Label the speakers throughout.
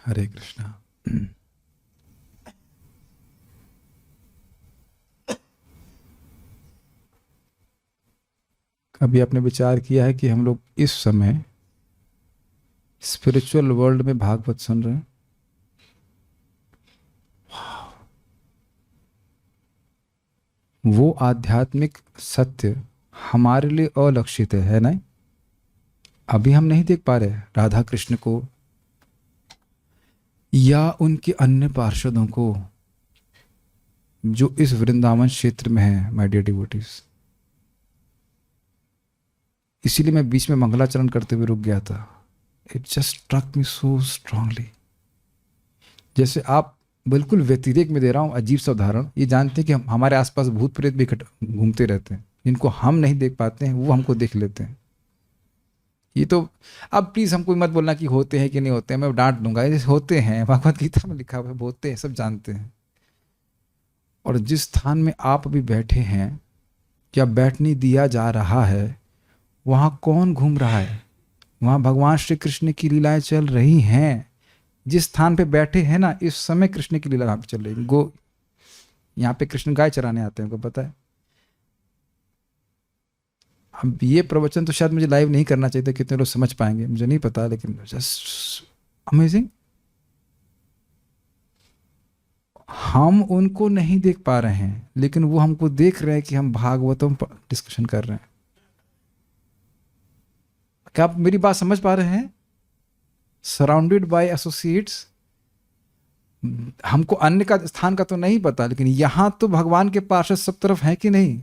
Speaker 1: हरे कृष्णा। कभी आपने विचार किया है कि हम लोग इस समय स्पिरिचुअल वर्ल्ड में भागवत सुन रहे हैं? वो आध्यात्मिक सत्य हमारे लिए अलक्षित है ना? अभी हम नहीं देख पा रहे राधा कृष्ण को या उनके अन्य पार्षदों को जो इस वृंदावन क्षेत्र में है, माय डियर डिवोटीज। इसीलिए मैं बीच में मंगलाचरण करते हुए रुक गया था। It just struck me so strongly. जैसे आप बिल्कुल व्यतिरेक में दे रहा हूँ अजीब सा उदाहरण, ये जानते हैं कि हमारे आसपास भूत प्रेत भी घूमते रहते हैं, जिनको हम नहीं देख पाते हैं वो हमको देख लेते हैं। ये तो अब प्लीज हमको मत बोलना कि होते हैं कि नहीं होते हैं, मैं डांट दूंगा। ये होते हैं, भगवत गीता में लिखा हुआ है, होते हैं, सब जानते हैं। और जिस स्थान में आप अभी बैठे हैं या बैठने दिया जा रहा है, वहाँ कौन घूम रहा है? वहाँ भगवान श्री कृष्ण की लीलाएं चल रही हैं। जिस स्थान पे बैठे हैं ना, इस समय कृष्ण की लीला यहाँ पे चल रही है। यहाँ पे कृष्ण गाय चराने आते हैं, आपको पता है। अब ये प्रवचन तो शायद मुझे लाइव नहीं करना चाहिए था, कितने लोग समझ पाएंगे मुझे नहीं पता, लेकिन जस्ट अमेजिंग। हम उनको नहीं देख पा रहे हैं, लेकिन वो हमको देख रहे हैं कि हम भागवतों पर डिस्कशन कर रहे हैं। क्या आप मेरी बात समझ पा रहे हैं? Surrounded by associates. हमको अन्य का स्थान का तो नहीं पता, लेकिन यहां तो भगवान के पार्षद सब तरफ हैं कि नहीं?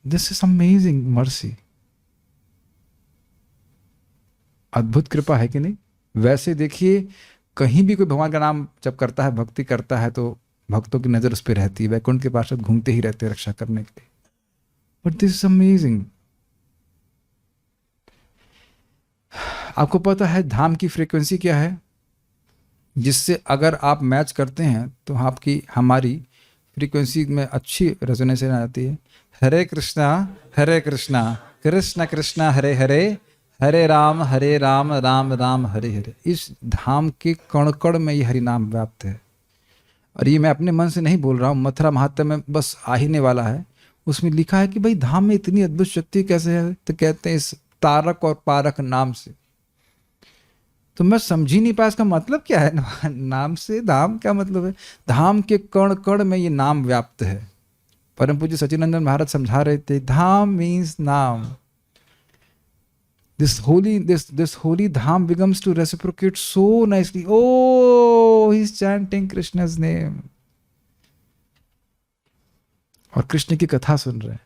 Speaker 1: This is amazing mercy. अद्भुत कृपा है कि नहीं? वैसे देखिए, कहीं भी कोई भगवान का नाम जब करता है, भक्ति करता है, तो भक्तों की नजर उस पर रहती है। वैकुंठ के पार्षद घूमते ही रहते हैं रक्षा करने के लिए। But this is amazing. आपको पता है धाम की फ्रीक्वेंसी क्या है, जिससे अगर आप मैच करते हैं तो आपकी हमारी फ्रीक्वेंसी में अच्छी रेजोनेंस आती है। हरे कृष्णा कृष्ण कृष्ण हरे हरे, हरे राम राम राम हरे हरे। इस धाम के कण कण में ये हरि नाम व्याप्त है। और ये मैं अपने मन से नहीं बोल रहा हूँ, मथुरा महात्म्य में बस आने वाला है। उसमें लिखा है कि भाई धाम में इतनी अद्भुत शक्ति कैसे है, तो कहते हैं इस तारक और पारक नाम से। तो मैं समझ ही नहीं पाया इसका मतलब क्या है। नाम से धाम क्या मतलब है? धाम के कण कण में ये नाम व्याप्त है। परम पूज्य सच्चिदानंद महाराज समझा रहे थे, धाम मीन्स नाम। This holy dham begins to reciprocate so nicely. Oh, he's chanting Krishna's name. और कृष्ण की कथा सुन रहे हैं।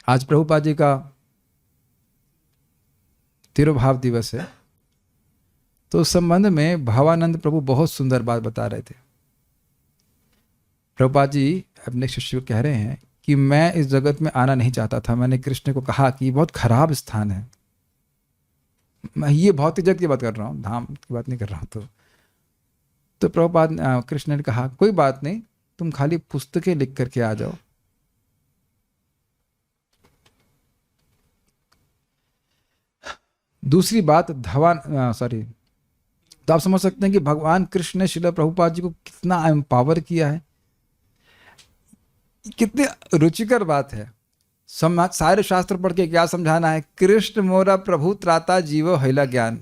Speaker 1: आज प्रभुपाद जी का तिरुभाव दिवस है, तो उस संबंध में भावानंद प्रभु बहुत सुंदर बात बता रहे थे। प्रभुपाद जी अपने शिष्य को कह रहे हैं कि मैं इस जगत में आना नहीं चाहता था। मैंने कृष्ण को कहा कि ये बहुत खराब स्थान है। मैं ये भौतिक जगत की बात कर रहा हूँ, धाम की बात नहीं कर रहा हूँ। तो प्रभुपाद कृष्ण ने कहा कोई बात नहीं, तुम खाली पुस्तकें लिख करके आ जाओ। दूसरी बात तो आप समझ सकते हैं कि भगवान कृष्ण ने श्रील प्रभुपाद जी को कितना एम्पावर किया है। कितनी रुचिकर बात है। सारे शास्त्र पढ़ के क्या समझाना है? कृष्ण मोरा प्रभु त्राता जीवो हैला ज्ञान।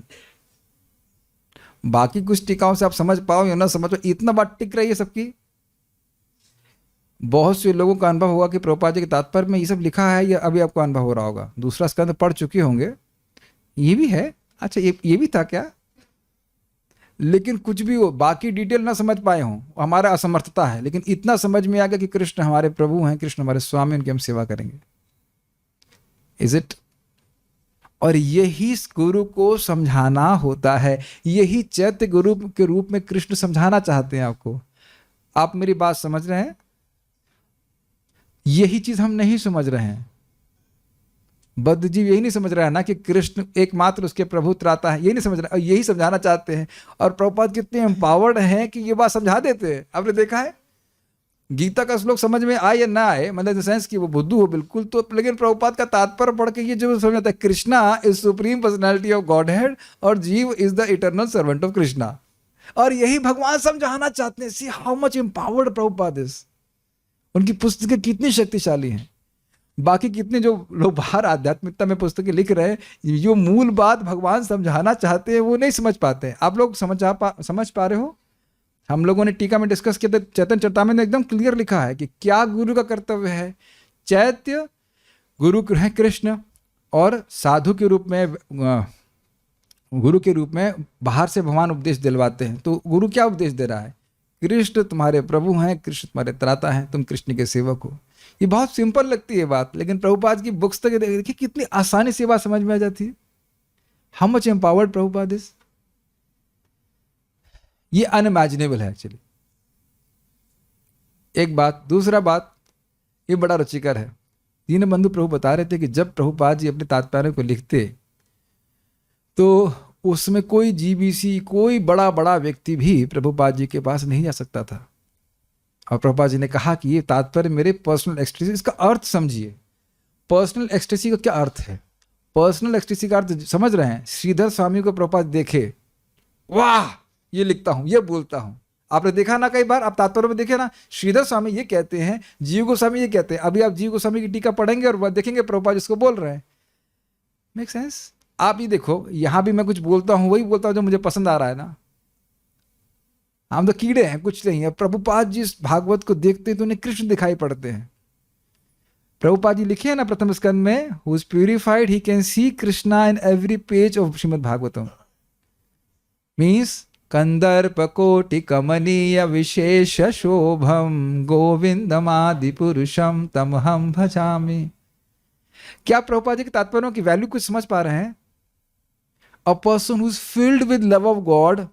Speaker 1: बाकी कुछ टीकाओं से आप समझ पाओ या ना समझ पाओ, इतना बात टिक रही है सबकी। बहुत से लोगों का अनुभव होगा कि प्रभुपाद जी के तात्पर्य में ये सब लिखा है, या अभी आपको अनुभव हो रहा होगा। दूसरा स्कंद पढ़ चुके होंगे, ये भी है। अच्छा, ये भी था क्या? लेकिन कुछ भी हो, बाकी डिटेल ना समझ पाए हों, हमारा असमर्थता है। लेकिन इतना समझ में आ गया कि कृष्ण हमारे प्रभु हैं, कृष्ण हमारे स्वामी, उनकी हम सेवा करेंगे। Is it? और यही गुरु को समझाना होता है। यही चैत्य गुरु के रूप में कृष्ण समझाना चाहते हैं आपको। आप मेरी बात समझ रहे हैं? यही चीज हम नहीं समझ रहे हैं। बद्धजीव यही नहीं समझ रहा है ना कि कृष्ण एकमात्र उसके प्रभु त्राता है, यही नहीं समझ रहा, और यही समझाना चाहते हैं। और प्रभुपाद कितने एम्पावर्ड हैं कि ये बात समझा देते हैं। आपने देखा है, गीता का श्लोक समझ में आए या ना आए, मतलब इन सेंस कि वो बुद्धू हो बिल्कुल, तो लेकिन प्रभुपाद का तात्पर्य पढ़ के ये जो समझ आता है, Krishna is supreme personality of God head और जीव is the eternal servant of Krishna. और यही भगवान समझाना चाहते हैं। See how much empowered Prabhupada is. उनकी पुस्तकें कितनी शक्तिशाली हैं। बाकी कितने जो लोग बाहर आध्यात्मिकता में पुस्तकें लिख रहे हैं, जो मूल बात भगवान समझाना चाहते हैं वो नहीं समझ पाते हैं। आप लोग समझ पा रहे हो? हम लोगों ने टीका में डिस्कस किया था, चैतन्य चरितामृत में एकदम क्लियर लिखा है कि क्या गुरु का कर्तव्य है। चैत्य गुरु है कृष्ण, और साधु के रूप में, गुरु के रूप में बाहर से भगवान उपदेश दिलवाते हैं। तो गुरु क्या उपदेश दे रहा है? कृष्ण तुम्हारे प्रभु हैं, कृष्ण तुम्हारे त्राता हैं, तुम कृष्ण के सेवक हो। ये बहुत सिंपल लगती है बात, लेकिन प्रभुपाद की बुक्स तक देखिए कितनी आसानी से बात समझ में आ जाती है। How much empowered Prabhupada is. ये अनइमेजिनेबल है एक्चुअली। एक बात। दूसरा बात, ये बड़ा रुचिकर है। दीनबंधु प्रभु बता रहे थे कि जब प्रभुपाद जी अपने तात्पर्य को लिखते तो उसमें कोई जीबीसी, कोई बड़ा बड़ा व्यक्ति भी प्रभुपाद जी के पास नहीं जा सकता था। और प्रभुपाद जी ने कहा कि ये तात्पर्य मेरे पर्सनल एक्सटेसी, इसका अर्थ समझिए। पर्सनल एक्सटेसी का क्या अर्थ है? पर्सनल एक्सटेसी का अर्थ समझ रहे हैं? श्रीधर स्वामी को प्रभुपाद देखे, वाह ये लिखता हूं, ये बोलता हूं। आपने देखा ना कई बार, आप तात्पर्य में देखे ना, श्रीधर स्वामी ये कहते हैं, जीव गोस्वामी ये कहते हैं। अभी आप जीव गोस्वामी की टीका पढ़ेंगे और देखेंगे प्रभुपाद जिसको बोल रहे हैं। Make sense? आप ये देखो, यहां भी मैं कुछ बोलता हूं, वही बोलता हूं जो मुझे पसंद आ रहा है ना। हम तो कीड़े हैं, कुछ नहीं है। प्रभुपाद जी इस भागवत को देखते तो उन्हें कृष्ण दिखाई पड़ते हैं। प्रभुपाद जी लिखे हैं ना प्रथम स्कंद में, who is purified he can see Krishna in every page of Shrimad Bhagavatam. Means कंदर्प कोटि कमनीय विशेष शोभम गोविंदमादि पुरुषम तमहम भजामि। क्या प्रभुपाद जी के तात्पर्यों की वैल्यू कुछ समझ पा रहे हैं? A person who is filled with love of God,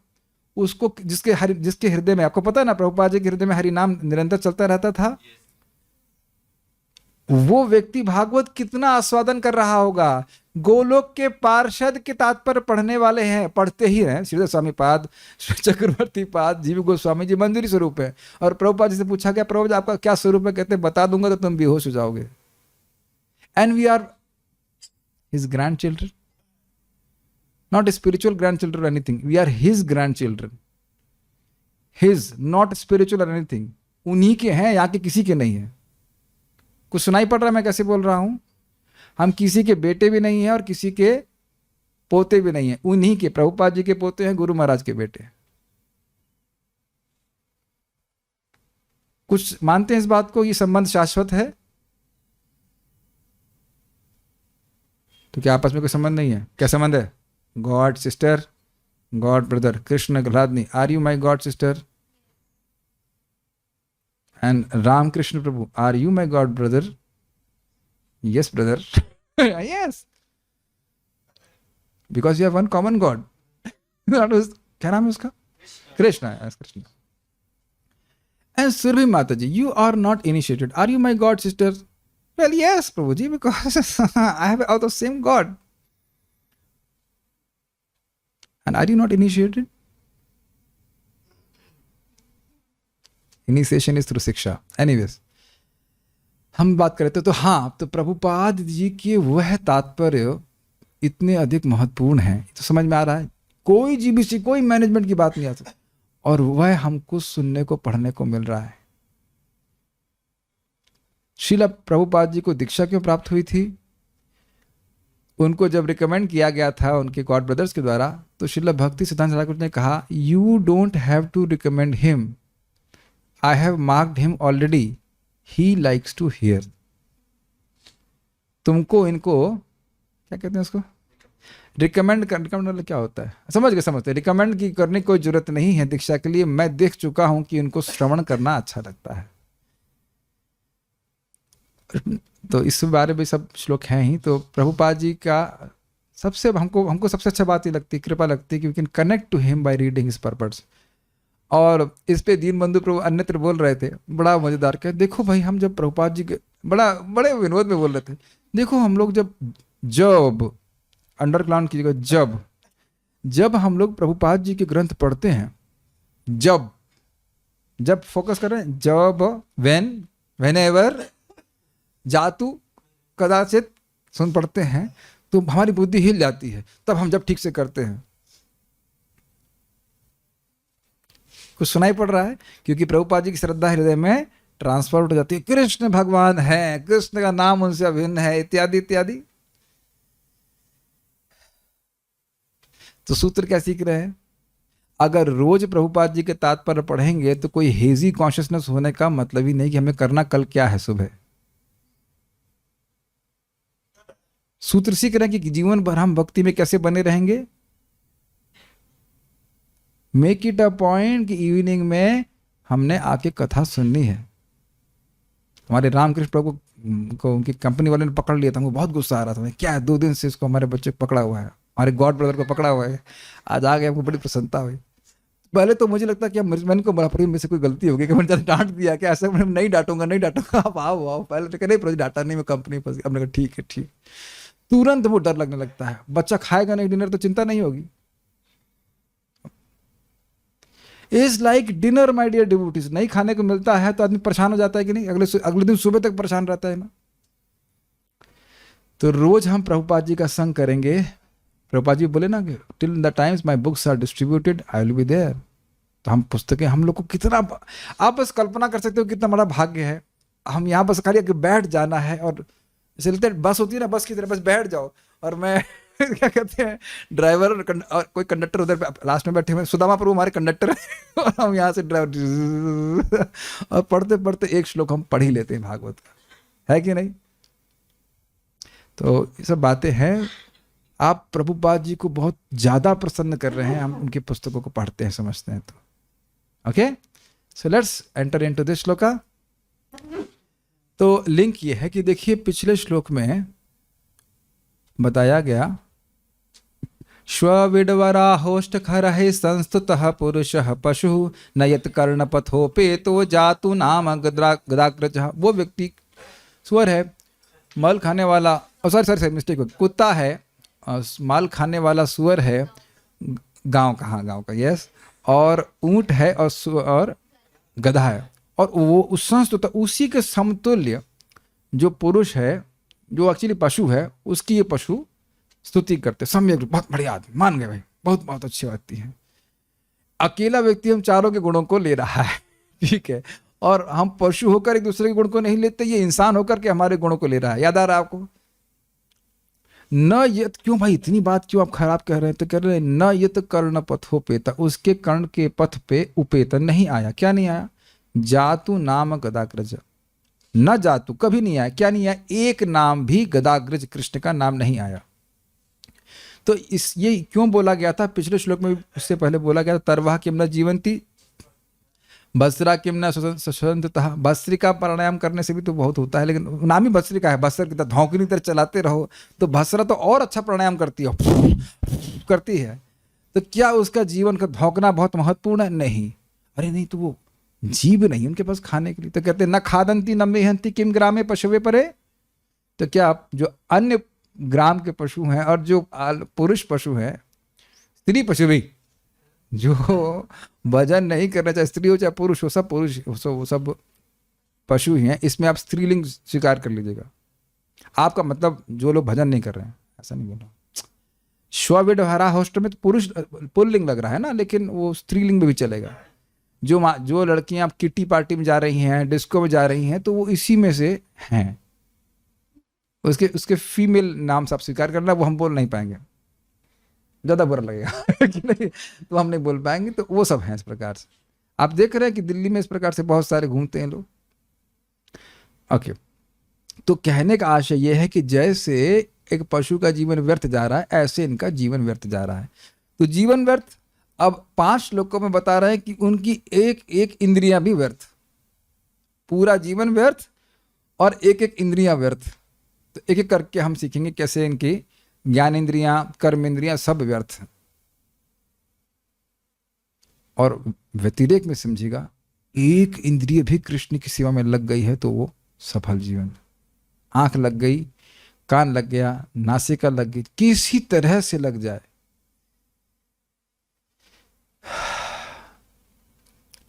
Speaker 1: उसको जिसके हृदय में, आपको पता है ना प्रभुपाद जी के हृदय में हरि नाम निरंतर चलता रहता था। वो व्यक्ति भागवत कितना आस्वादन कर रहा होगा। गोलोक के पार्षद के तात्पर्य पढ़ने वाले हैं, पढ़ते ही हैं। श्रीधर स्वामी पाद, चक्रवर्ती पाद, जीव गोस्वामी जी मंजूरी स्वरूप है। और प्रभुपाद जी से पूछा गया, प्रभु आपका क्या स्वरूप है? कहते बता दूंगा तो तुम बेहोश हो जाओगे। And we are his grandchildren, not spiritual grandchildren or anything. We are his grandchildren. His, not spiritual or anything. उन्हीं के हैं, यहाँ के किसी के नहीं है। कुछ सुनाई पड़ रहा है मैं कैसे बोल रहा हूं? हम किसी के बेटे भी नहीं हैं और किसी के पोते भी नहीं हैं। उन्हीं के, प्रभुपाद जी के पोते हैं, गुरु महाराज के बेटे। कुछ मानते हैं इस बात को, ये संबंध शाश्वत है? तो क्या आपस में कोई संबंध नहीं है? क्या संबंध है? God sister, god brother. Krishna गलादनी, are you my god sister? And Ram Krishna Prabhu, are you my god brother? Yes brother. Yes, because you have one common god. क्या नाम है उसका? Krishna. Yes, Krishna. And Surabhi Mata ji, you are not initiated, are you my god sister? Well yes Prabhu ji, because I have out of same god. And are you not initiated? Initiation is through शिक्षा। Anyways, हम बात करते तो हाँ, तो प्रभुपाद जी के वह तात्पर्य इतने अधिक महत्वपूर्ण हैं, तो समझ में आ रहा है। कोई जीबीसी, कोई मैनेजमेंट की बात नहीं आती, और वह हमको सुनने को, पढ़ने को मिल रहा है। श्रील प्रभुपाद जी को दीक्षा क्यों प्राप्त हुई थी? उनको जब रिकमेंड किया गया था उनके गॉड ब्रदर्स के द्वारा, तो श्रील भक्ति सिद्धांत ठाकुर ने कहा, you don't have to recommend him, I have marked him already, he likes to hear. तुमको इनको क्या कहते हैं उसको, रिकमेंड मतलब क्या होता है? समझते रिकमेंड की करने की कोई जरूरत नहीं है दीक्षा के लिए। मैं देख चुका हूं कि उनको श्रवण करना अच्छा लगता है। तो इस बारे में सब श्लोक हैं ही। तो प्रभुपाद जी का सबसे हमको सबसे अच्छा बात ये लगती है, कृपा लगती है कि we can connect to him by reading his purpose. और इस पे दीनबंधु प्रभु अन्यत्र बोल रहे थे, बड़ा मजेदार क्या, देखो भाई हम जब प्रभुपाद जी के बड़े विनोद में बोल रहे थे, देखो हम लोग जब अंडरग्राउंड की जगह जब हम लोग प्रभुपाद जी के ग्रंथ पढ़ते हैं, जब जब फोकस कर रहे हैं, जब, वेन, वेन एवर, जातु, कदाचित सुन पढ़ते हैं तो हमारी बुद्धि हिल जाती है, तब हम जब ठीक से करते हैं। कुछ सुनाई पड़ रहा है? क्योंकि प्रभुपाद जी की श्रद्धा हृदय में ट्रांसफर हो जाती है, कृष्ण भगवान है, कृष्ण का नाम उनसे अभिन्न है, इत्यादि इत्यादि। तो सूत्र क्या सीख रहे हैं? अगर रोज प्रभुपाद जी के तात्पर्य पढ़ेंगे तो कोई हेजी कॉन्शियसनेस होने का मतलब ही नहीं कि हमें करना कल क्या है सुबह। सूत्र सीख रहे हैं कि जीवन भर हम भक्ति में कैसे बने रहेंगे। मेक इट अ पॉइंट कि इवनिंग में हमने आके कथा सुननी है। हमारे रामकृष्ण प्रभु को उनकी कंपनी वाले ने पकड़ लिया था, हमको बहुत गुस्सा आ रहा था, क्या है 2 दिन से इसको हमारे बच्चे को पकड़ा हुआ है, हमारे गॉड ब्रदर को पकड़ा हुआ है। आज आ गए, हमको बड़ी प्रसन्नता हुई। पहले तो मुझे लगता कि मैंने को बड़ा में से कोई गलती होगी कि मैंने डांट दिया, कि ऐसा मैं नहीं डांटूंगा, नहीं डांटूंगा, आप आओ आओ। पहले तो नहीं डांटा नहीं, मैं कंपनी फंस गया। हमने कहा ठीक है ठीक। तुरंत वो डर लगने लगता है, बच्चा खाएगा नहीं डिनर तो चिंता नहीं होगी। Is like dinner my dear devotees, नहीं खाने को मिलता है तो आदमी परेशान हो जाता है कि नहीं, अगले दिन सुबह तक परेशान रहता है ना। तो रोज हम प्रभुपाद जी का संग करेंगे। प्रभुपाद जी बोले ना कि till the times my books are distributed I will be there. तो हम पुस्तकें, हम लोग को कितना, आप बस कल्पना कर सकते हो कितना बड़ा भाग्य है। हम यहाँ बस खाली बैठ जाना है, और चलते बस होती है ना, बस की तरह बस बैठ जाओ, और मैं क्या कहते हैं, ड्राइवर और कोई कंडक्टर उधर लास्ट में बैठे हुए, सुदामा प्रभु हमारे कंडक्टर हैं और हम यहाँ से ड्राइवर और पढ़ते पढ़ते एक श्लोक हम पढ़ ही लेते हैं भागवत का, है कि नहीं। तो ये सब बातें हैं। आप प्रभुपाद जी को बहुत ज़्यादा प्रसन्न कर रहे हैं, हम उनकी पुस्तकों को पढ़ते हैं, समझते हैं। तो okay, so let's enter into this shloka. तो लिंक ये है कि देखिए पिछले श्लोक में बताया गया, श्वविडवराहोष्ठ खरहे संस्तुतः पुरुषः पशु न यत् कर्णपथोपेतो जातु नाम गदाग्रजः। वो व्यक्ति सुअर है, मल खाने वाला, सॉरी मिस्टेक हो, कुत्ता है, माल खाने वाला सुअर है, गांव का, हाँ गांव का, यस, और ऊंट है और गधा है, और वो उस संस्तुत, उसी के समतुल्य जो पुरुष है, जो एक्चुअली पशु है, उसकी ये पशु स्तुति करते, सम्यक, बहुत बढ़िया आदमी, मान गए भाई, बहुत बहुत अच्छी व्यक्ति है। अकेला व्यक्ति हम चारों के गुणों को ले रहा है, ठीक है, और हम पशु होकर एक दूसरे के गुण को नहीं लेते, ये इंसान होकर के हमारे गुणों को ले रहा है। याद आ रहा है आपको? न ये क्यों भाई, इतनी बात क्यों आप खराब कह रहे हैं? तो कह रहे हैं न ये तो कर्ण पथोपेता, उसके कर्ण के पथ पे उपेता नहीं आया। क्या नहीं आया? जातु नाम गदाग्रज, न जातु कभी नहीं आया। क्या नहीं आया? एक नाम भी गदाग्रज कृष्ण का नाम नहीं आया। तो इस ये क्यों बोला गया था? पिछले श्लोक में उससे पहले बोला गया था, तरवाह किम न जीवंती बसरा किम न सशंततः। बसरी का प्राणायाम करने से भी तो बहुत होता है, लेकिन नाम ही बसरी का है, बसर की तरह धौंकनी तरह चलाते रहो, तो बसरा तो और अच्छा प्राणायाम करती है, करती है। तो क्या उसका जीवन का धौंकना बहुत महत्वपूर्ण है? नहीं। अरे नहीं, तो वो जीव नहीं उनके पास खाने के लिए। तो कहते न खादंती न मेहंती किम ग्रामे पशुवे परे। तो क्या जो अन्य ग्राम के पशु हैं और जो पुरुष पशु हैं, स्त्री पशु भी जो भजन नहीं करना, चाहे स्त्री हो चाहे पुरुष हो, सब पुरुष हो, सब पशु ही हैं। इसमें आप स्त्रीलिंग स्वीकार कर लीजिएगा, आपका मतलब जो लोग भजन नहीं कर रहे हैं, ऐसा नहीं बोल रहा। श्वविडहरा होस्ट में तो पुरुष पुल्लिंग लग रहा है ना, लेकिन वो स्त्रीलिंग में भी चलेगा। जो लड़कियां आप किट्टी पार्टी में जा रही हैं, डिस्को में जा रही हैं, तो वो इसी में से हैं। उसके फीमेल नाम से आप स्वीकार करना, वो हम बोल नहीं पाएंगे, ज़्यादा बुरा लगेगा कि नहीं, तो हम नहीं बोल पाएंगे। तो वो सब हैं इस प्रकार से। आप देख रहे हैं कि दिल्ली में इस प्रकार से बहुत सारे घूमते हैं लोग। ओके, तो कहने का आशय यह है कि जैसे एक पशु का जीवन व्यर्थ जा रहा है, ऐसे इनका जीवन व्यर्थ जा रहा है। तो जीवन व्यर्थ, अब 5 श्लोकों में बता रहे हैं कि उनकी एक एक इंद्रियां भी व्यर्थ, पूरा जीवन व्यर्थ और एक एक इंद्रियां व्यर्थ। तो एक एक करके हम सीखेंगे कैसे इनकी ज्ञान इंद्रियां, कर्म इंद्रियां सब व्यर्थ। और व्यतिरेक में समझिएगा, एक इंद्रिय भी कृष्ण की सेवा में लग गई है तो वो सफल जीवन। आंख लग गई, कान लग गया, नासिका लग गई, किसी तरह से लग जाए,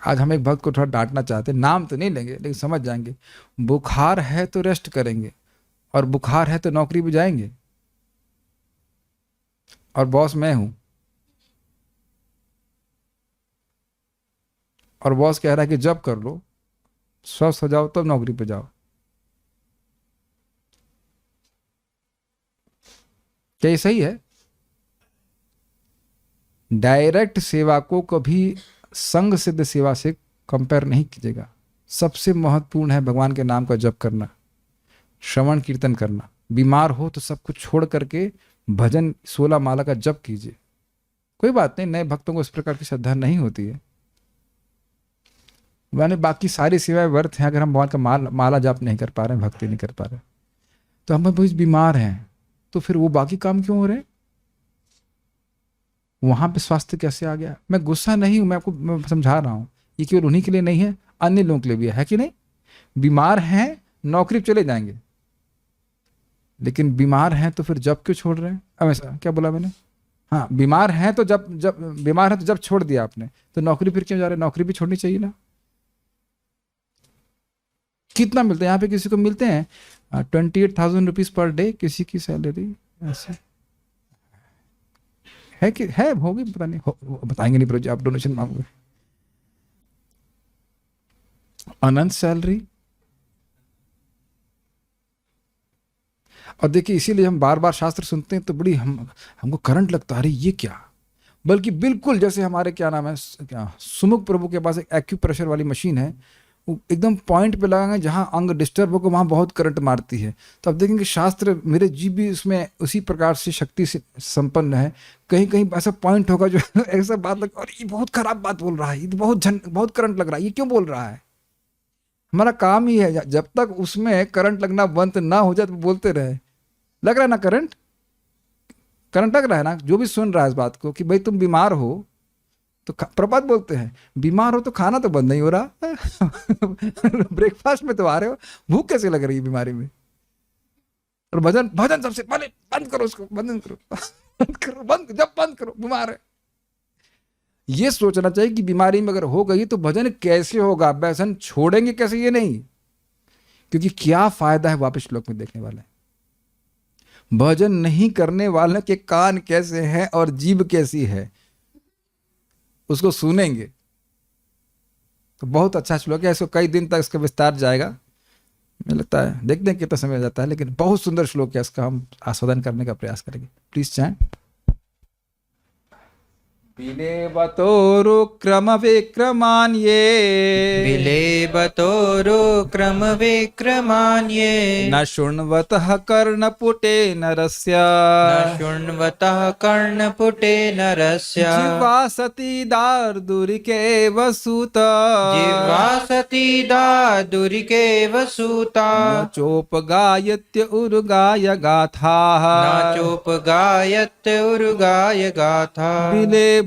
Speaker 1: आज हम एक भक्त को थोड़ा डांटना चाहते हैं, नाम तो नहीं लेंगे लेकिन समझ जाएंगे। बुखार है तो रेस्ट करेंगे, और बुखार है तो नौकरी पे जाएंगे, और बॉस मैं हूं, और बॉस कह रहा है कि जब कर लो, स्वस्थ हो जाओ तब नौकरी पे जाओ। क्या ये सही है? डायरेक्ट सेवा को कभी संग सिद्ध सेवा से कंपेयर नहीं कीजिएगा। सबसे महत्वपूर्ण है भगवान के नाम का जप करना, श्रवण कीर्तन करना। बीमार हो तो सब कुछ छोड़ करके भजन 16 माला का जप कीजिए। कोई बात नहीं, नए भक्तों को इस प्रकार की श्रद्धा नहीं होती है, माने बाकी सारी सेवाएं व्यर्थ हैं अगर हम भगवान का माला जाप नहीं कर पा रहे हैं, भक्ति नहीं कर पा रहे। तो हम बहुत बीमार हैं तो फिर वो बाकी काम क्यों हो रहे हैं? वहां पे स्वास्थ्य कैसे आ गया? मैं गुस्सा नहीं हूं, मैं समझा रहा हूं, ये केवल उन्हीं के लिए नहीं है, अन्य लोगों के लिए भी है कि नहीं? बीमार हैं, नौकरी चले जाएंगे, लेकिन बीमार हैं तो फिर जब क्यों छोड़ रहे हैं? अब ऐसा क्या बोला मैंने? हाँ, बीमार हैं तो जब बीमार है तो जब छोड़ दिया आपने, तो नौकरी फिर क्यों जा रहे हैं? नौकरी भी छोड़नी चाहिए ना। कितना मिलता है यहाँ पे? किसी को मिलते हैं 28,000 रुपीज पर डे, किसी की सैलरी ऐसे है कि है, होगी पता नहीं, बताएंगे नहीं प्रोजेक्ट, आप डोनेशन मांगोगे। अनंत सैलरी। और देखिए इसीलिए हम बार बार शास्त्र सुनते हैं तो बड़ी हमको करंट लगता है, अरे ये क्या। बल्कि बिल्कुल जैसे हमारे क्या नाम है, क्या सुमुख प्रभु के पास एक एक्यूप्रेशर वाली मशीन है, वो एकदम पॉइंट पे लगाएंगे जहां अंग डिस्टर्ब होगा वहां बहुत करंट मारती है। तो अब देखेंगे शास्त्र, मेरे जीव भी उसमें उसी प्रकार से शक्ति से संपन्न है। कहीं कहीं ऐसा पॉइंट होगा जो ऐसा बात लग, और ये बहुत खराब बात बोल रहा है, ये तो बहुत करंट लग रहा है, ये क्यों बोल रहा है? हमारा काम ही है जब तक उसमें करंट लगना बंद ना हो जाए तो बोलते रहे। लग रहा है ना करंट? करंट लग रहा है ना? जो भी सुन रहा है इस बात को कि भाई तुम बीमार हो तो प्रभात बोलते हैं, बीमार हो तो खाना तो बंद नहीं हो रहा ब्रेकफास्ट में तो आ रहे हो, भूख कैसे लग रही है बीमारी में? और भजन भजन सबसे पहले बंद करो, उसको बंद करो बंद करो, जब बंद करो, बीमार है। ये सोचना चाहिए कि बीमारी में अगर हो गई तो भजन कैसे होगा, भजन छोड़ेंगे कैसे, ये नहीं। क्योंकि क्या फायदा है, वापस श्लोक में देखने वाले, भजन नहीं करने वाले के कान कैसे हैं और जीभ कैसी है, उसको सुनेंगे। तो बहुत अच्छा श्लोक है, इसको कई दिन तक इसका विस्तार जाएगा, मुझे लगता है देखते हैं कितना समय जाता है, लेकिन बहुत सुंदर श्लोक है, इसका हम आस्वादन करने का प्रयास करेंगे। प्लीज चाहें। विलेबतोरुक्रम विक्रमान्ये,
Speaker 2: विलेबतोरुक्रम विक्रमान्ये,
Speaker 1: न शृण्वतः कर्णपुटे नरस्य,
Speaker 2: न शृण्वतः कर्णपुटे नरस्य,
Speaker 1: जिह्वा सती दार्दुरिकेव सूत,
Speaker 2: जिह्वा सती दार्दुरिकेव सूता,
Speaker 1: न चोपगायत्य उर्गाय गाथाः,
Speaker 2: न चोपगायत्य उर्गाय गाथा,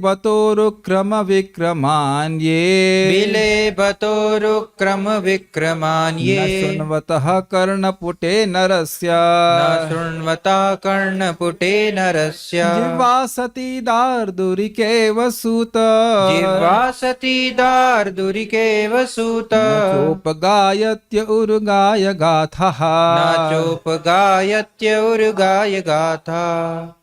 Speaker 1: विलेबतोरुक्रम विक्रमान्ये,
Speaker 2: विलेबतोरुक्रम विक्रमान्ये,
Speaker 1: न शृण्वतः कर्णपुटे नरस्य,
Speaker 2: न शृण्वतः कर्णपुटे नरस्य,
Speaker 1: जिह्वा सती दार्दुरिकेव सूत,
Speaker 2: जिह्वा सती दार्दुरिकेव सूत,
Speaker 1: न चोपगायत्य उर्गाय गाथः,
Speaker 2: न चोपगायत्य उर्गाय गाथा,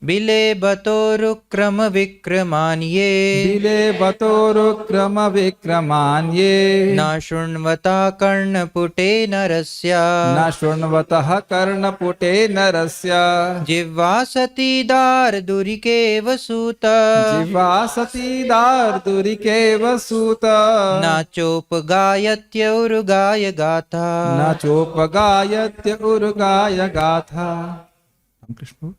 Speaker 2: विलेबतोरुक्रम विक्रमान्ये,
Speaker 1: विलेबतोरुक्रम विक्रमान्ये,
Speaker 2: न शृण्वतः कर्णपुटे नरस्य,
Speaker 1: न शृण्वतः कर्णपुटे नरस्य,
Speaker 2: जिह्वा सती दार्दुरिकेव सूत,
Speaker 1: जिह्वा सती दार्दुरिकेव सूत,
Speaker 2: न चोपगायत्य उर्गाय गाथा,
Speaker 1: न चोपगायत्य उर्गाय गाथा। कृष्ण।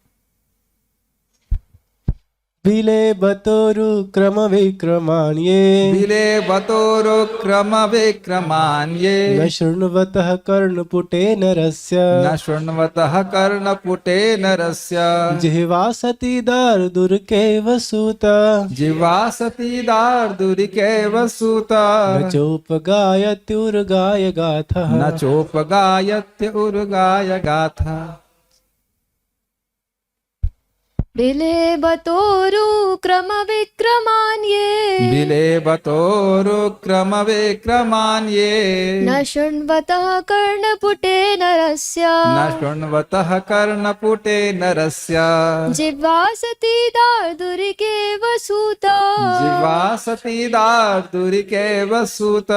Speaker 3: विलेबतोरुक्रम विक्रमान्ये,
Speaker 1: विलेबतोरुक्रम विक्रमान्ये,
Speaker 3: न शृण्वतः कर्णपुटे नरस्य,
Speaker 1: न शृण्वतः कर्णपुटे नरस्य,
Speaker 3: जिह्वा सती दार्दुरिकेव सूत,
Speaker 1: जिह्वा सती दार्दुरिकेव सूत,
Speaker 3: न चोपगायत्युर्गाय गाथः,
Speaker 1: न चोपगायत्य उर्गाय गाथा।
Speaker 4: विलेबतोरुक्रमविक्रमान्ये
Speaker 1: विलेबतोरुक्रमविक्रमान्ये
Speaker 4: न शृण्वतः कर्णपुटे नरस्य
Speaker 1: न शृण्वतः कर्णपुटे नरस्य
Speaker 4: जिह्वासति दार्दुरिकेव सूत
Speaker 1: जिह्वासति दार्दुरिकेव सूत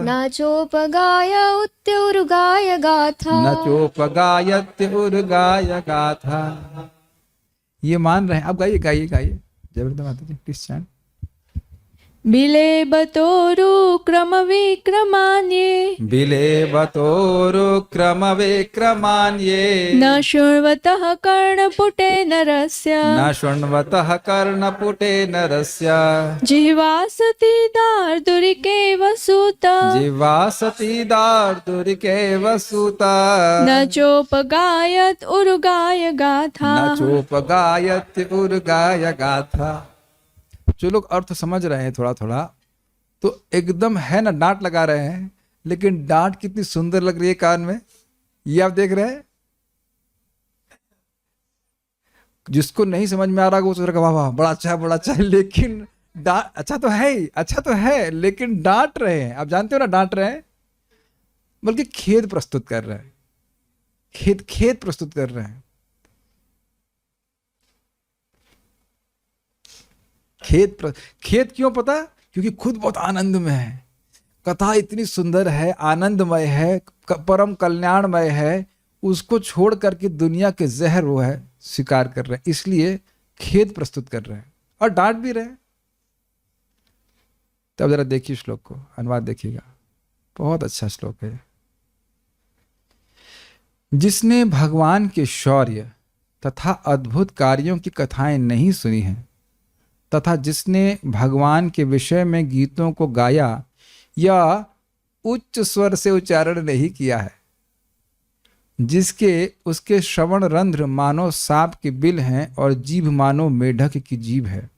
Speaker 4: न चोपगाय उद्युर्गाय गाथा
Speaker 1: न चोपगायत्युर्गाय गाथा। ये मान रहे हैं। अब गाइए गाइए गाइए जबरदस्त माता जी प्लीज चैन।
Speaker 5: बिलेबतोरुक्रमविक्रमान्ये
Speaker 1: बिलेबतोरुक्रमविक्रमान्ये
Speaker 5: न शृण्वतः कर्णपुटे नरस्य
Speaker 1: न शृण्वतः कर्णपुटे नरस्य
Speaker 5: जिह्वासति दार्दुरिकेव सूत
Speaker 1: जिह्वासति दार्दुरिकेव सूत
Speaker 5: न चोपगायत् उरुगाय गाथा
Speaker 1: न चोपगायत् उर्गाय गाथा। जो लोग अर्थ समझ रहे हैं थोड़ा थोड़ा तो एकदम है ना, डांट लगा रहे हैं, लेकिन डांट कितनी सुंदर लग रही है कान में, ये आप देख रहे हैं। जिसको नहीं समझ में आ रहा वो सोच रहा वाह वाह बड़ा अच्छा है बड़ा अच्छा है, लेकिन डांट अच्छा तो है ही, अच्छा तो है, लेकिन डांट रहे हैं। आप जानते हो ना, डांट रहे हैं बल्कि खेद प्रस्तुत कर रहे हैं, खेद प्रस्तुत कर रहे हैं। खेद क्यों पता? क्योंकि खुद बहुत आनंद में है, कथा इतनी सुंदर है, आनंदमय है, परम कल्याणमय है, उसको छोड़ करके दुनिया के जहर वो है स्वीकार कर रहे हैं, इसलिए खेद प्रस्तुत कर रहे हैं और डांट भी रहे हैं। तब जरा देखिए श्लोक को, अनुवाद देखिएगा, बहुत अच्छा श्लोक है। जिसने भगवान के शौर्य तथा अद्भुत कार्यों की कथाएं नहीं सुनी हैं तथा जिसने भगवान के विषय में गीतों को गाया या उच्च स्वर से उच्चारण नहीं किया है, जिसके उसके श्रवण रंध्र मानो सांप के बिल हैं और जीभ मानो मेढक की जीभ है।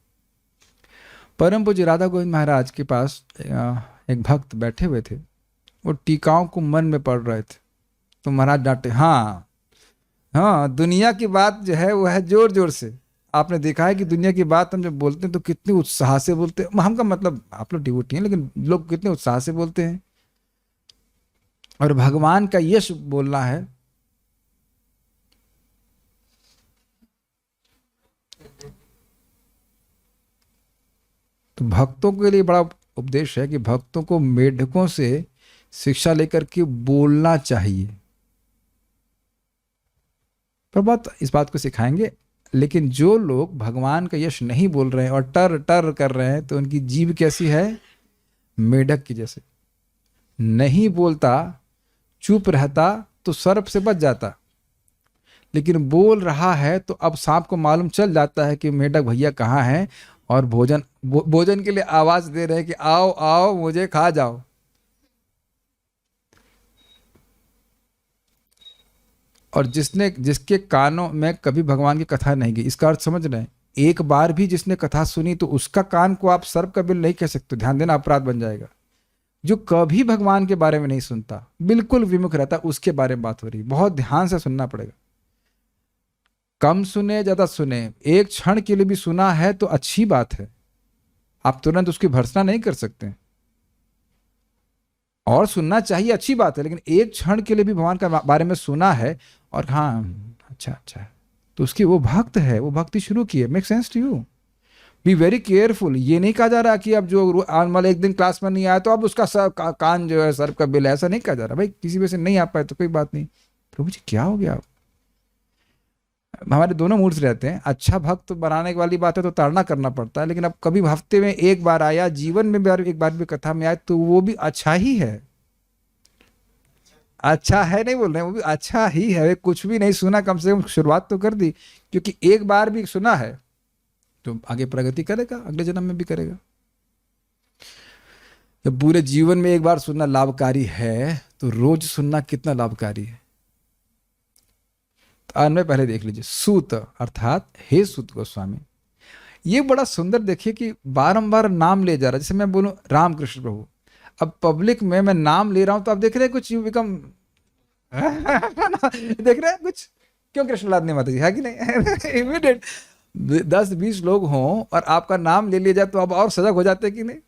Speaker 1: परम पूज्य राधा गोविंद महाराज के पास एक भक्त बैठे हुए थे, वो टीकाओं को मन में पढ़ रहे थे, तो महाराज डांटे, हाँ दुनिया की बात जो है वो है जोर जोर से। आपने देखा है कि दुनिया की बात हम जब बोलते हैं तो कितने उत्साह से बोलते हैं। हम का मतलब आप लोग डिवोटी हैं, लेकिन लोग कितने उत्साह से बोलते हैं। और भगवान का यश बोलना है तो भक्तों के लिए बड़ा उपदेश है कि भक्तों को मेढकों से शिक्षा लेकर के बोलना चाहिए। प्रभुपाद इस बात को सिखाएंगे। लेकिन जो लोग भगवान का यश नहीं बोल रहे हैं और टर टर कर रहे हैं तो उनकी जीभ कैसी है? मेढक की जैसे। नहीं बोलता, चुप रहता तो सर्प से बच जाता, लेकिन बोल रहा है तो अब सांप को मालूम चल जाता है कि मेढक भैया कहाँ हैं और भोजन के लिए आवाज दे रहे हैं कि आओ आओ मुझे खा जाओ। और जिसके कानों में कभी भगवान की कथा नहीं गई, इसका अर्थ समझ रहे हैं, एक बार भी जिसने कथा सुनी तो उसका कान को आप सर्प का बिल नहीं कह सकते, ध्यान देना, अपराध बन जाएगा। जो कभी भगवान के बारे में नहीं सुनता, बिल्कुल विमुख रहता, उसके बारे में बात हो रही, बहुत ध्यान से सुनना पड़ेगा। कम सुने ज्यादा सुने, एक क्षण के लिए भी सुना है तो अच्छी बात है, आप तुरंत उसकी भर्त्सना नहीं कर सकते, और सुनना चाहिए, अच्छी बात है, लेकिन एक क्षण के लिए भी भगवान का बारे में सुना है और हाँ अच्छा है तो उसकी वो भक्त है, वो भक्ति शुरू की है। Make sense to you? Be very careful. ये नहीं कहा जा रहा कि अब जो आने एक दिन क्लास में नहीं आया तो अब उसका कान जो है सर्प का बिल है, ऐसा नहीं कहा जा रहा। भाई किसी वजह से नहीं आ पाए तो कोई बात नहीं, प्रभु जी क्या हो गया? हमारे दोनों मूड्स रहते हैं। अच्छा भक्त बनाने वाली बात है तो ताड़ना करना पड़ता है, लेकिन अब कभी हफ्ते में एक बार आया, जीवन में एक बार भी कथा में आए तो वो भी अच्छा ही है। अच्छा है नहीं बोल रहे, वो भी अच्छा ही है। कुछ भी नहीं सुना, कम से कम शुरुआत तो कर दी, क्योंकि एक बार भी सुना है तो आगे प्रगति करेगा, अगले जन्म में भी करेगा। जब पूरे जीवन में एक बार सुनना लाभकारी है तो रोज सुनना कितना लाभकारी है। तो अन्वय पहले देख लीजिए। सूत अर्थात हे सूत गोस्वामी, ये बड़ा सुंदर देखिए कि बारंबार नाम ले जा रहा है। जैसे मैं बोलूं रामकृष्ण प्रभु, अब पब्लिक में मैं नाम ले रहा हूं तो आप देख रहे हैं कुछ यू बिकम देख रहे हैं कुछ, क्यों कृष्णलाल ने माता जी, है कि नहीं? इमीडिएट 10-20 लोग हों और आपका नाम ले लिया जाए तो आप और सजग हो जाते हैं कि नहीं?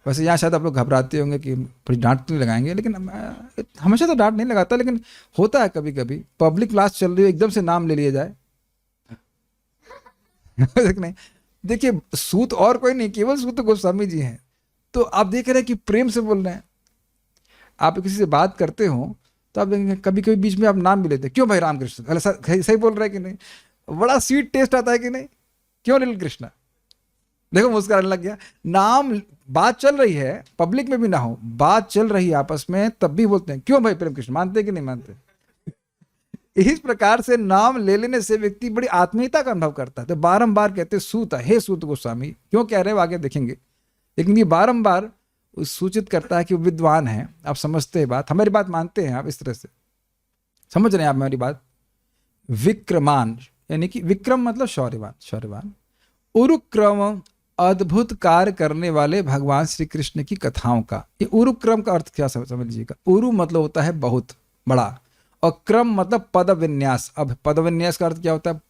Speaker 1: वैसे यहाँ शायद आप लोग घबराते होंगे कि थोड़ी डांट तो नहीं लगाएंगे, लेकिन मैं हमेशा तो डांट नहीं लगाता, लेकिन होता है कभी कभी पब्लिक क्लास चल रही है एकदम से नाम ले लिया जाए। नहीं, देखिए सूत और कोई नहीं, केवल सूत गोस्वामी जी हैं। तो आप देख रहे हैं कि प्रेम से बोल रहे हैं। आप किसी से बात करते हो तो आप देखेंगे कभी कभी बीच में आप नाम भी लेते हैं, क्यों भाई रामकृष्ण, अरे सही बोल रहे हैं कि नहीं? बड़ा स्वीट टेस्ट आता है कि नहीं? क्यों लिटिल कृष्णा? देखो मुस्कुराने लग गया। नाम, बात चल रही है, पब्लिक में भी ना हो, बात चल रही है आपस में, तब भी बोलते हैं क्यों भाई प्रेम कृष्ण, मानते कि नहीं मानते? इस प्रकार से नाम ले लेने से व्यक्ति बड़ी आत्मीयता का अनुभव करता है। तो बारंबार कहते सूत, हे सूत गोस्वामी, क्यों कह रहे हो आगे देखेंगे, लेकिन ये बारंबार सूचित करता है कि वो विद्वान है। आप समझते हैं बात, हमारी बात मानते हैं आप, इस तरह से समझ रहे हैं आप हमारी बात। विक्रमान यानी कि विक्रम मतलब शौर्यवान, शौर्यवान। उरुक्रम अद्भुत कार्य करने वाले भगवान श्री कृष्ण की कथाओं का। ये उरुक्रम का अर्थ क्या समझ लीजिएगा। उरु मतलब होता है बहुत बड़ा, और क्रम मतलब पद विन्यास। अब पद विन्यास का अर्थ क्या होता है?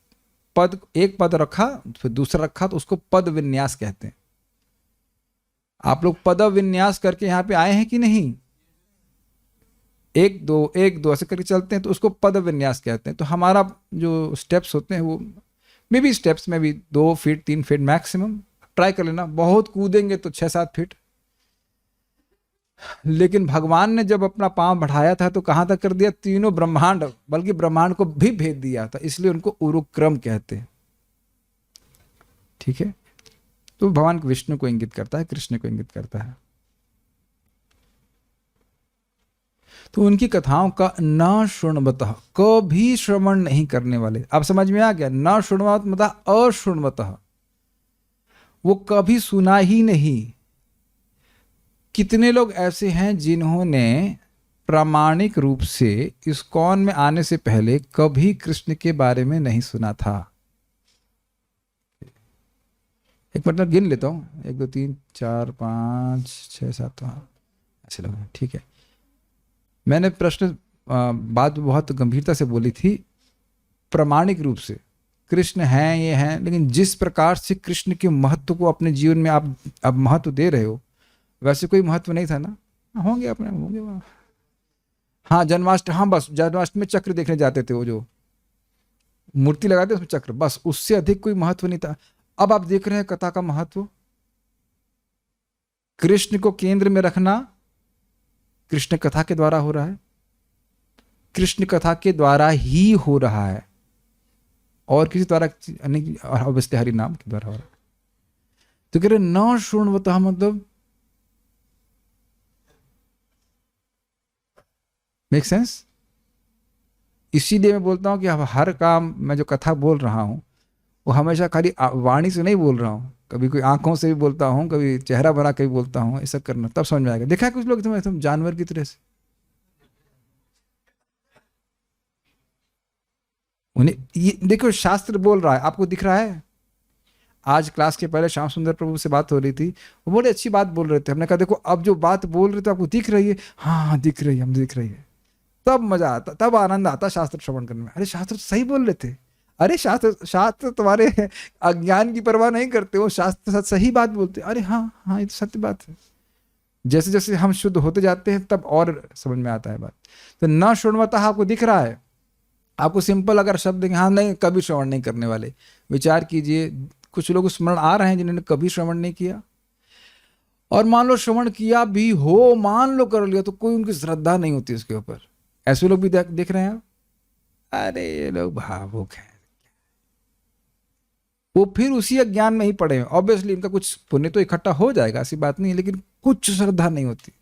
Speaker 1: पद, एक पद रखा फिर दूसरा रखा तो उसको पद विन्यास कहते हैं। आप लोग पद विन्यास करके यहाँ पे आए हैं कि नहीं? 1 2 1 2 ऐसे करके चलते हैं तो उसको पद विन्यास कहते हैं। तो हमारा जो स्टेप्स होते हैं वो मे बी स्टेप्स में भी 2 फीट 3 फीट मैक्सिमम, ट्राई कर लेना। बहुत कूदेंगे तो 6-7 फीट। लेकिन भगवान ने जब अपना पांव बढ़ाया था तो कहां तक कर दिया? तीनों ब्रह्मांड, बल्कि ब्रह्मांड को भी भेद दिया था, इसलिए उनको उरुक्रम कहते हैं। ठीक है, तो भगवान विष्णु को इंगित करता है, कृष्ण को इंगित करता है। तो उनकी कथाओं का न शृण्वतः, कभी श्रवण नहीं करने वाले। अब समझ में आ गया? न शृण्वत मतलब अशृण्वतः, वो कभी सुना ही नहीं। कितने लोग ऐसे हैं जिन्होंने प्रामाणिक रूप से इस्कॉन में आने से पहले कभी कृष्ण के बारे में नहीं सुना था? एक मिनट गिन लेता हूँ, 1 2 3 4 5 6 7 ऐसे लोग हैं। ठीक है, मैंने प्रश्न बात बहुत गंभीरता से बोली थी। प्रामाणिक रूप से कृष्ण हैं, ये हैं, लेकिन जिस प्रकार से कृष्ण के महत्व को अपने जीवन में आप अब महत्व दे रहे हो, वैसे कोई महत्व नहीं था ना? होंगे अपने, होंगे वहाँ। हाँ जन्माष्टमी, हाँ बस जन्माष्टमी में चक्र देखने जाते थे, वो जो मूर्ति लगाते उसमें चक्र, बस उससे अधिक कोई महत्व नहीं था। अब आप देख रहे हैं कथा का महत्व, कृष्ण को केंद्र में रखना कृष्ण कथा के द्वारा हो रहा है, कृष्ण कथा के द्वारा ही हो रहा है, और किसी द्वारा नहीं, ऑब्वियसली हरि नाम के द्वारा हो रहा है। तो कह रहे न शृण्वतः मतलब मेक सेंस? इसीलिए मैं बोलता हूं कि अब हर काम मैं जो कथा बोल रहा हूं वो हमेशा खाली वाणी से नहीं बोल रहा हूं, कभी कोई आंखों से भी बोलता हूं, कभी चेहरा बना के भी बोलता हूं। ऐसा करना तब समझ में आएगा। देखा है कुछ लोग एकदम जानवर की तरह से, उन्हें ये देखो शास्त्र बोल रहा है, आपको दिख रहा है। आज क्लास के पहले श्याम सुंदर प्रभु से बात हो रही थी, वो बड़ी अच्छी बात बोल रहे थे। हमने कहा देखो अब जो बात बोल रहे थे आपको दिख रही है? हाँ दिख रही है, हम दिख रही है। तब मजा आता, तब आनंद आता शास्त्र श्रवण करने में। अरे शास्त्र सही बोल रहे थे, अरे शास्त्र तुम्हारे अज्ञान की परवाह नहीं करते, वो शास्त्र सही बात बोलते। अरे हाँ हाँ ये तो सत्य बात है। जैसे जैसे हम शुद्ध होते जाते हैं तब और समझ में आता है बात। तो न शृण्वतः आपको दिख रहा है, आपको सिंपल अगर शब्द देंगे हाँ नहीं कभी श्रवण नहीं करने वाले, विचार कीजिए कुछ लोग स्मरण आ रहे हैं जिन्होंने कभी श्रवण नहीं किया, और मान लो श्रवण किया भी हो, मान लो कर लिया, तो कोई उनकी श्रद्धा नहीं होती उसके ऊपर। ऐसे लोग भी देख रहे हैं आप। अरे ये लोग भावुक हैं, वो फिर उसी अज्ञान में ही पड़े हैं। ऑब्वियसली इनका कुछ पुण्य तो इकट्ठा हो जाएगा, ऐसी बात नहीं है, लेकिन कुछ श्रद्धा नहीं होती।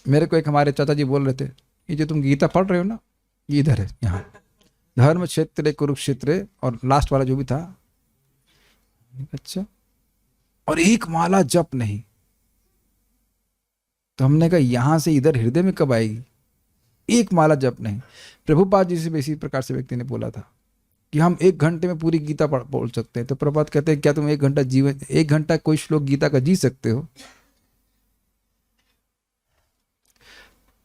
Speaker 1: मेरे को एक हमारे चाचा जी बोल रहे थे, ये जो तुम गीता पढ़ रहे हो ना, ये इधर है, यहाँ धर्म क्षेत्र कुरुक्षेत्र, और लास्ट वाला जो भी था, अच्छा, और एक माला जप नहीं। तो हमने कहा यहां से इधर हृदय में कब आएगी? एक माला जप नहीं। प्रभुपाद जी से भी इसी प्रकार से व्यक्ति ने बोला था कि हम 1 घंटे में पूरी गीता बोल सकते हैं। तो प्रभुपाद कहते हैं क्या तुम 1 घंटा कोई श्लोक गीता का जी सकते हो?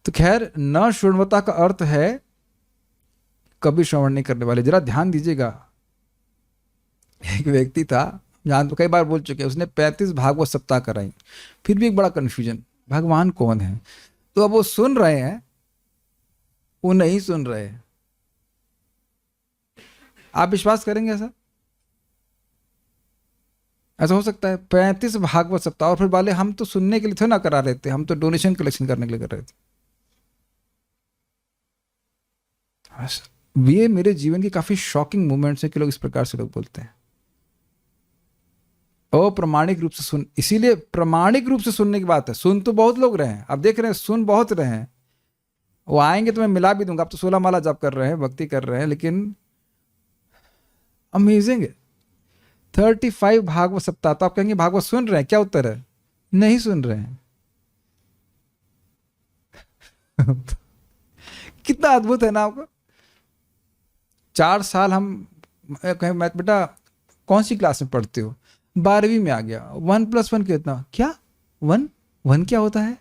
Speaker 1: तो खैर न शृण्वता का अर्थ है कभी श्रवण नहीं करने वाले। जरा ध्यान दीजिएगा, एक व्यक्ति था, जहाँ तो कई बार बोल चुके हैं, उसने 35 भागवत सप्ताह कराई, फिर भी एक बड़ा कन्फ्यूजन, भगवान कौन है। तो अब वो सुन रहे हैं, वो नहीं सुन रहे हैं। आप विश्वास करेंगे ऐसा? ऐसा हो सकता है? 35 भागवत सप्ताह, और फिर वाले हम तो सुनने के लिए थोड़ा ना करा रहे थे, हम तो डोनेशन कलेक्शन करने के लिए कर रहे थे। ये मेरे जीवन की काफी शॉकिंग मोमेंट्स है कि लोग इस प्रकार से लोग बोलते हैं। अप्रमाणिक रूप से सुन, इसीलिए प्रामाणिक रूप से सुनने की बात है। सुन तो बहुत लोग रहे हैं, आप देख रहे हैं, सुन बहुत रहे हैं। वो आएंगे तो मैं मिला भी दूंगा। आप तो 16 माला जाप कर रहे हैं, भक्ति कर रहे हैं, लेकिन अमेजिंग है। 35 भागवत सप्ताह, तो आप कहेंगे भागवत सुन रहे हैं, क्या उत्तर है? नहीं सुन रहे हैं। कितना अद्भुत है ना आपको। 4 साल हम कहें, मैं बेटा कौन सी क्लास में पढ़ते हो? 12वीं में आ गया। 1 + 1 कितना? क्या 1 क्या होता है?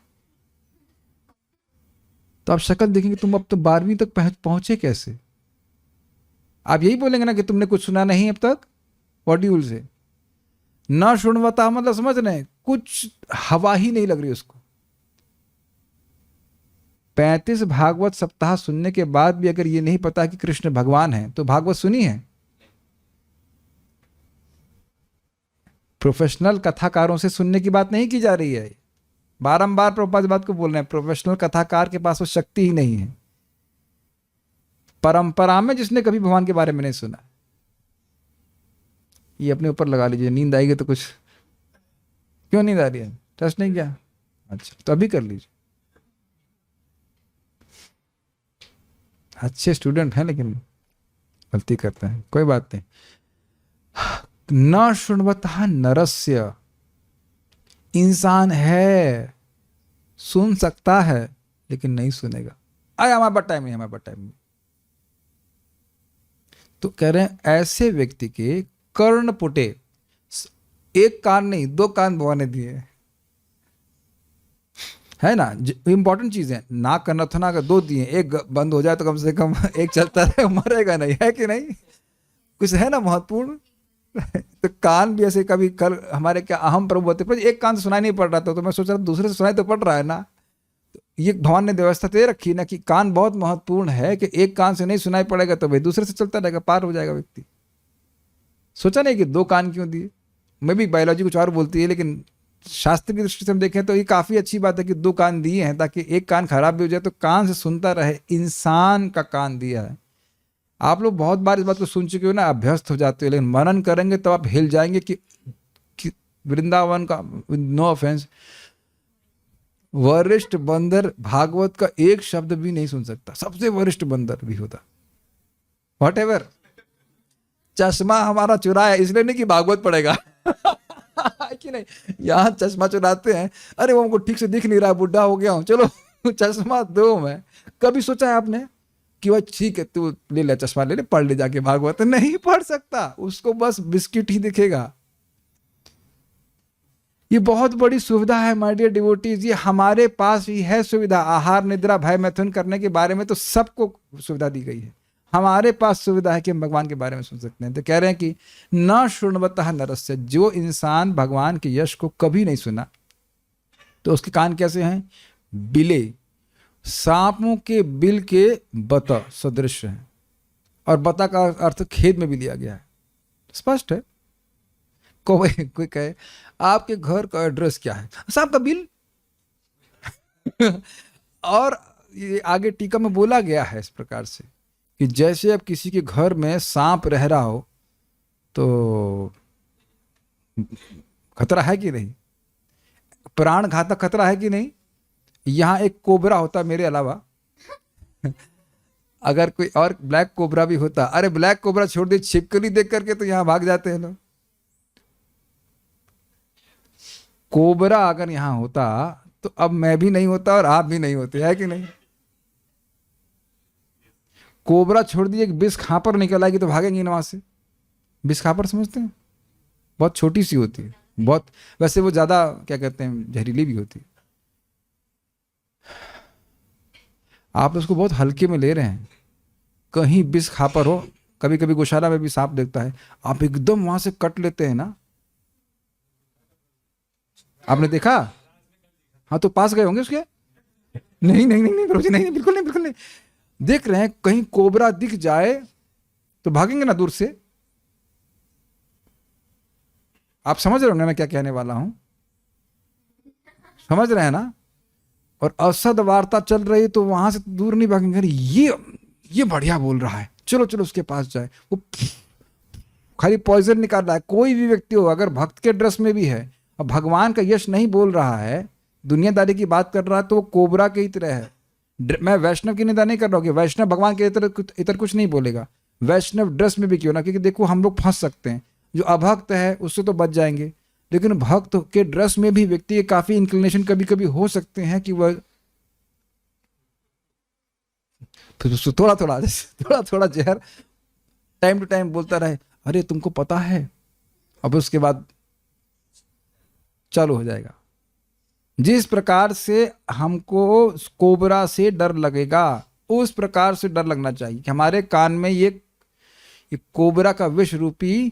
Speaker 1: तो आप शक्ल देखेंगे, तुम अब तो 12वीं तक पहुंचे कैसे? आप यही बोलेंगे ना कि तुमने कुछ सुना नहीं अब तक। What do you will say? न शुण्वता मतलब समझ रहे हैं, कुछ हवा ही नहीं लग रही उसको। 35 भागवत सप्ताह सुनने के बाद भी अगर ये नहीं पता कि कृष्ण भगवान है, तो भागवत सुनी है? प्रोफेशनल कथाकारों से सुनने की बात नहीं की जा रही है। बारंबार प्रभुपाद इस बात को बोल रहे हैं, प्रोफेशनल कथाकार के पास वो शक्ति ही नहीं है। परंपरा में जिसने कभी भगवान के बारे में नहीं सुना, ये अपने ऊपर लगा लीजिए। नींद आएगी तो कुछ, क्यों नींद आ रही है? ट्रस्ट नहीं किया? अच्छा, तो अभी कर लीजिए। अच्छे स्टूडेंट हैं लेकिन गलती करते हैं, कोई बात नहीं। न शुण्वतः नरस्य, इंसान है, सुन सकता है लेकिन नहीं सुनेगा। अरे हमारे टाइम में तो कह रहे हैं ऐसे व्यक्ति के कर्ण पुटे, एक कान नहीं 2 कान भगवान ने दिए, है ना। इंपॉर्टेंट चीज है। नाक का नथुना अगर 2 दिए, एक बंद हो जाए तो कम से कम एक चलता रहे, मरेगा नहीं, है कि नहीं? कुछ है ना महत्वपूर्ण। तो कान भी ऐसे, कभी कल हमारे क्या अहम प्रभु होते, पर एक कान से सुनाई नहीं पड़ रहा था, तो मैं सोच रहा था दूसरे से सुनाई तो पड़ रहा है ना। तो ये भगवान ने व्यवस्था दे रखी ना कि कान बहुत महत्वपूर्ण है, कि एक कान से नहीं सुनाई पड़ेगा तो भाई दूसरे से चलता रहेगा, पार हो जाएगा व्यक्ति। सोचा नहीं कि 2 कान क्यों दिए। मैं भी बायोलॉजी कुछ और बोलती है, लेकिन शास्त्र की दृष्टि से हम देखें तो ये काफी अच्छी बात है कि 2 कान दिए हैं, ताकि एक कान खराब भी हो जाए तो कान से सुनता रहे। इंसान का कान दिया है। आप लोग बहुत बार इस बात को सुन चुके हो ना, अभ्यस्त हो जाते हो, लेकिन मनन करेंगे तो आप हिल जाएंगे कि वृंदावन का, नो ऑफेंस, वरिष्ठ बंदर भागवत का एक शब्द भी नहीं सुन सकता, सबसे वरिष्ठ बंदर भी होता। व्हाटएवर, चश्मा हमारा चुराया इसलिए नहीं कि भागवत पड़ेगा कि नहीं, यहाँ चश्मा चुराते हैं, अरे वो हमको ठीक से दिख नहीं रहा, बुढ़ा हो गया हूँ, चलो चश्मा दो। मैं कभी सोचा है आपने कि वह ठीक है तू ले ले चश्मा, ले ले, पढ़ ले जाके भागवत? नहीं पढ़ सकता, उसको बस बिस्किट ही दिखेगा। ये बहुत बड़ी सुविधा है माय डियर डिवोटीज, ये हमारे पास ही है सुविधा। आहार निद्रा भय मैथुन करने के बारे में तो सबको सुविधा दी गई है, हमारे पास सुविधा है कि हम भगवान के बारे में सुन सकते हैं। तो कह रहे हैं कि न शुण्वतः नरस्य, जो इंसान भगवान के यश को कभी नहीं सुना तो उसके कान कैसे हैं? बिले, सांपों के बिल के बता सदृश हैं। और बता का अर्थ खेद में भी लिया गया है, स्पष्ट है। कोई कहे आपके घर का एड्रेस क्या है? सांप का बिल। और ये आगे टीका में बोला गया है इस प्रकार से कि जैसे अब किसी के घर में सांप रह रहा हो तो खतरा है कि नहीं, प्राण घातक खतरा है कि नहीं। यहाँ एक कोबरा होता मेरे अलावा, अगर कोई और ब्लैक कोबरा भी होता, अरे ब्लैक कोबरा छोड़ दे, छिपकली देख करके तो यहाँ भाग जाते हैं लोग। कोबरा अगर यहाँ होता तो अब मैं भी नहीं होता और आप भी नहीं होते, है कि नहीं। कोबरा छोड़ दिए, बिस खापर निकल आएगी तो भागेंगे ना वहां से। बिस खापर समझते हैं, बहुत छोटी सी होती है, बहुत, वैसे वो ज्यादा क्या कहते हैं, जहरीली भी होती है। आप उसको बहुत हल्के में ले रहे हैं, कहीं विष खापर हो, कभी कभी गौशाला में भी सांप देखता है, आप एकदम वहां से कट लेते हैं ना, आपने देखा? हाँ, तो पास गए होंगे उसके? नहीं नहीं नहीं नहीं प्रभु जी, नहीं, बिल्कुल नहीं, बिल्कुल नहीं। देख रहे हैं कहीं कोबरा दिख जाए तो भागेंगे ना दूर से। आप समझ रहे होंगे मैं क्या कहने वाला हूं, समझ रहे हैं ना? और असद वार्ता चल रही तो वहां से दूर नहीं भागेंगे, अरे ये बढ़िया बोल रहा है, चलो चलो उसके पास जाए, वो खाली पॉइजन निकाल रहा है। कोई भी व्यक्ति हो, अगर भक्त के ड्रेस में भी है और भगवान का यश नहीं बोल रहा है, दुनियादारी की बात कर रहा है, तो वो कोबरा की तरह है। मैं वैष्णव की निंदा नहीं कर रहा हूँ कि वैष्णव भगवान के इतर कुछ नहीं बोलेगा, वैष्णव ड्रेस में भी क्यों ना, क्योंकि देखो हम लोग फंस सकते हैं। जो अभक्त है उससे तो बच जाएंगे, लेकिन भक्त के ड्रेस में भी व्यक्ति के काफी इंक्लिनेशन कभी कभी हो सकते हैं कि वह थोड़ा थोड़ा जहर टाइम टू टाइम बोलता रहे, अरे तुमको पता है, अब उसके बाद चालू हो जाएगा। जिस प्रकार से हमको कोबरा से डर लगेगा, उस प्रकार से डर लगना चाहिए कि हमारे कान में ये कोबरा का विष रूपी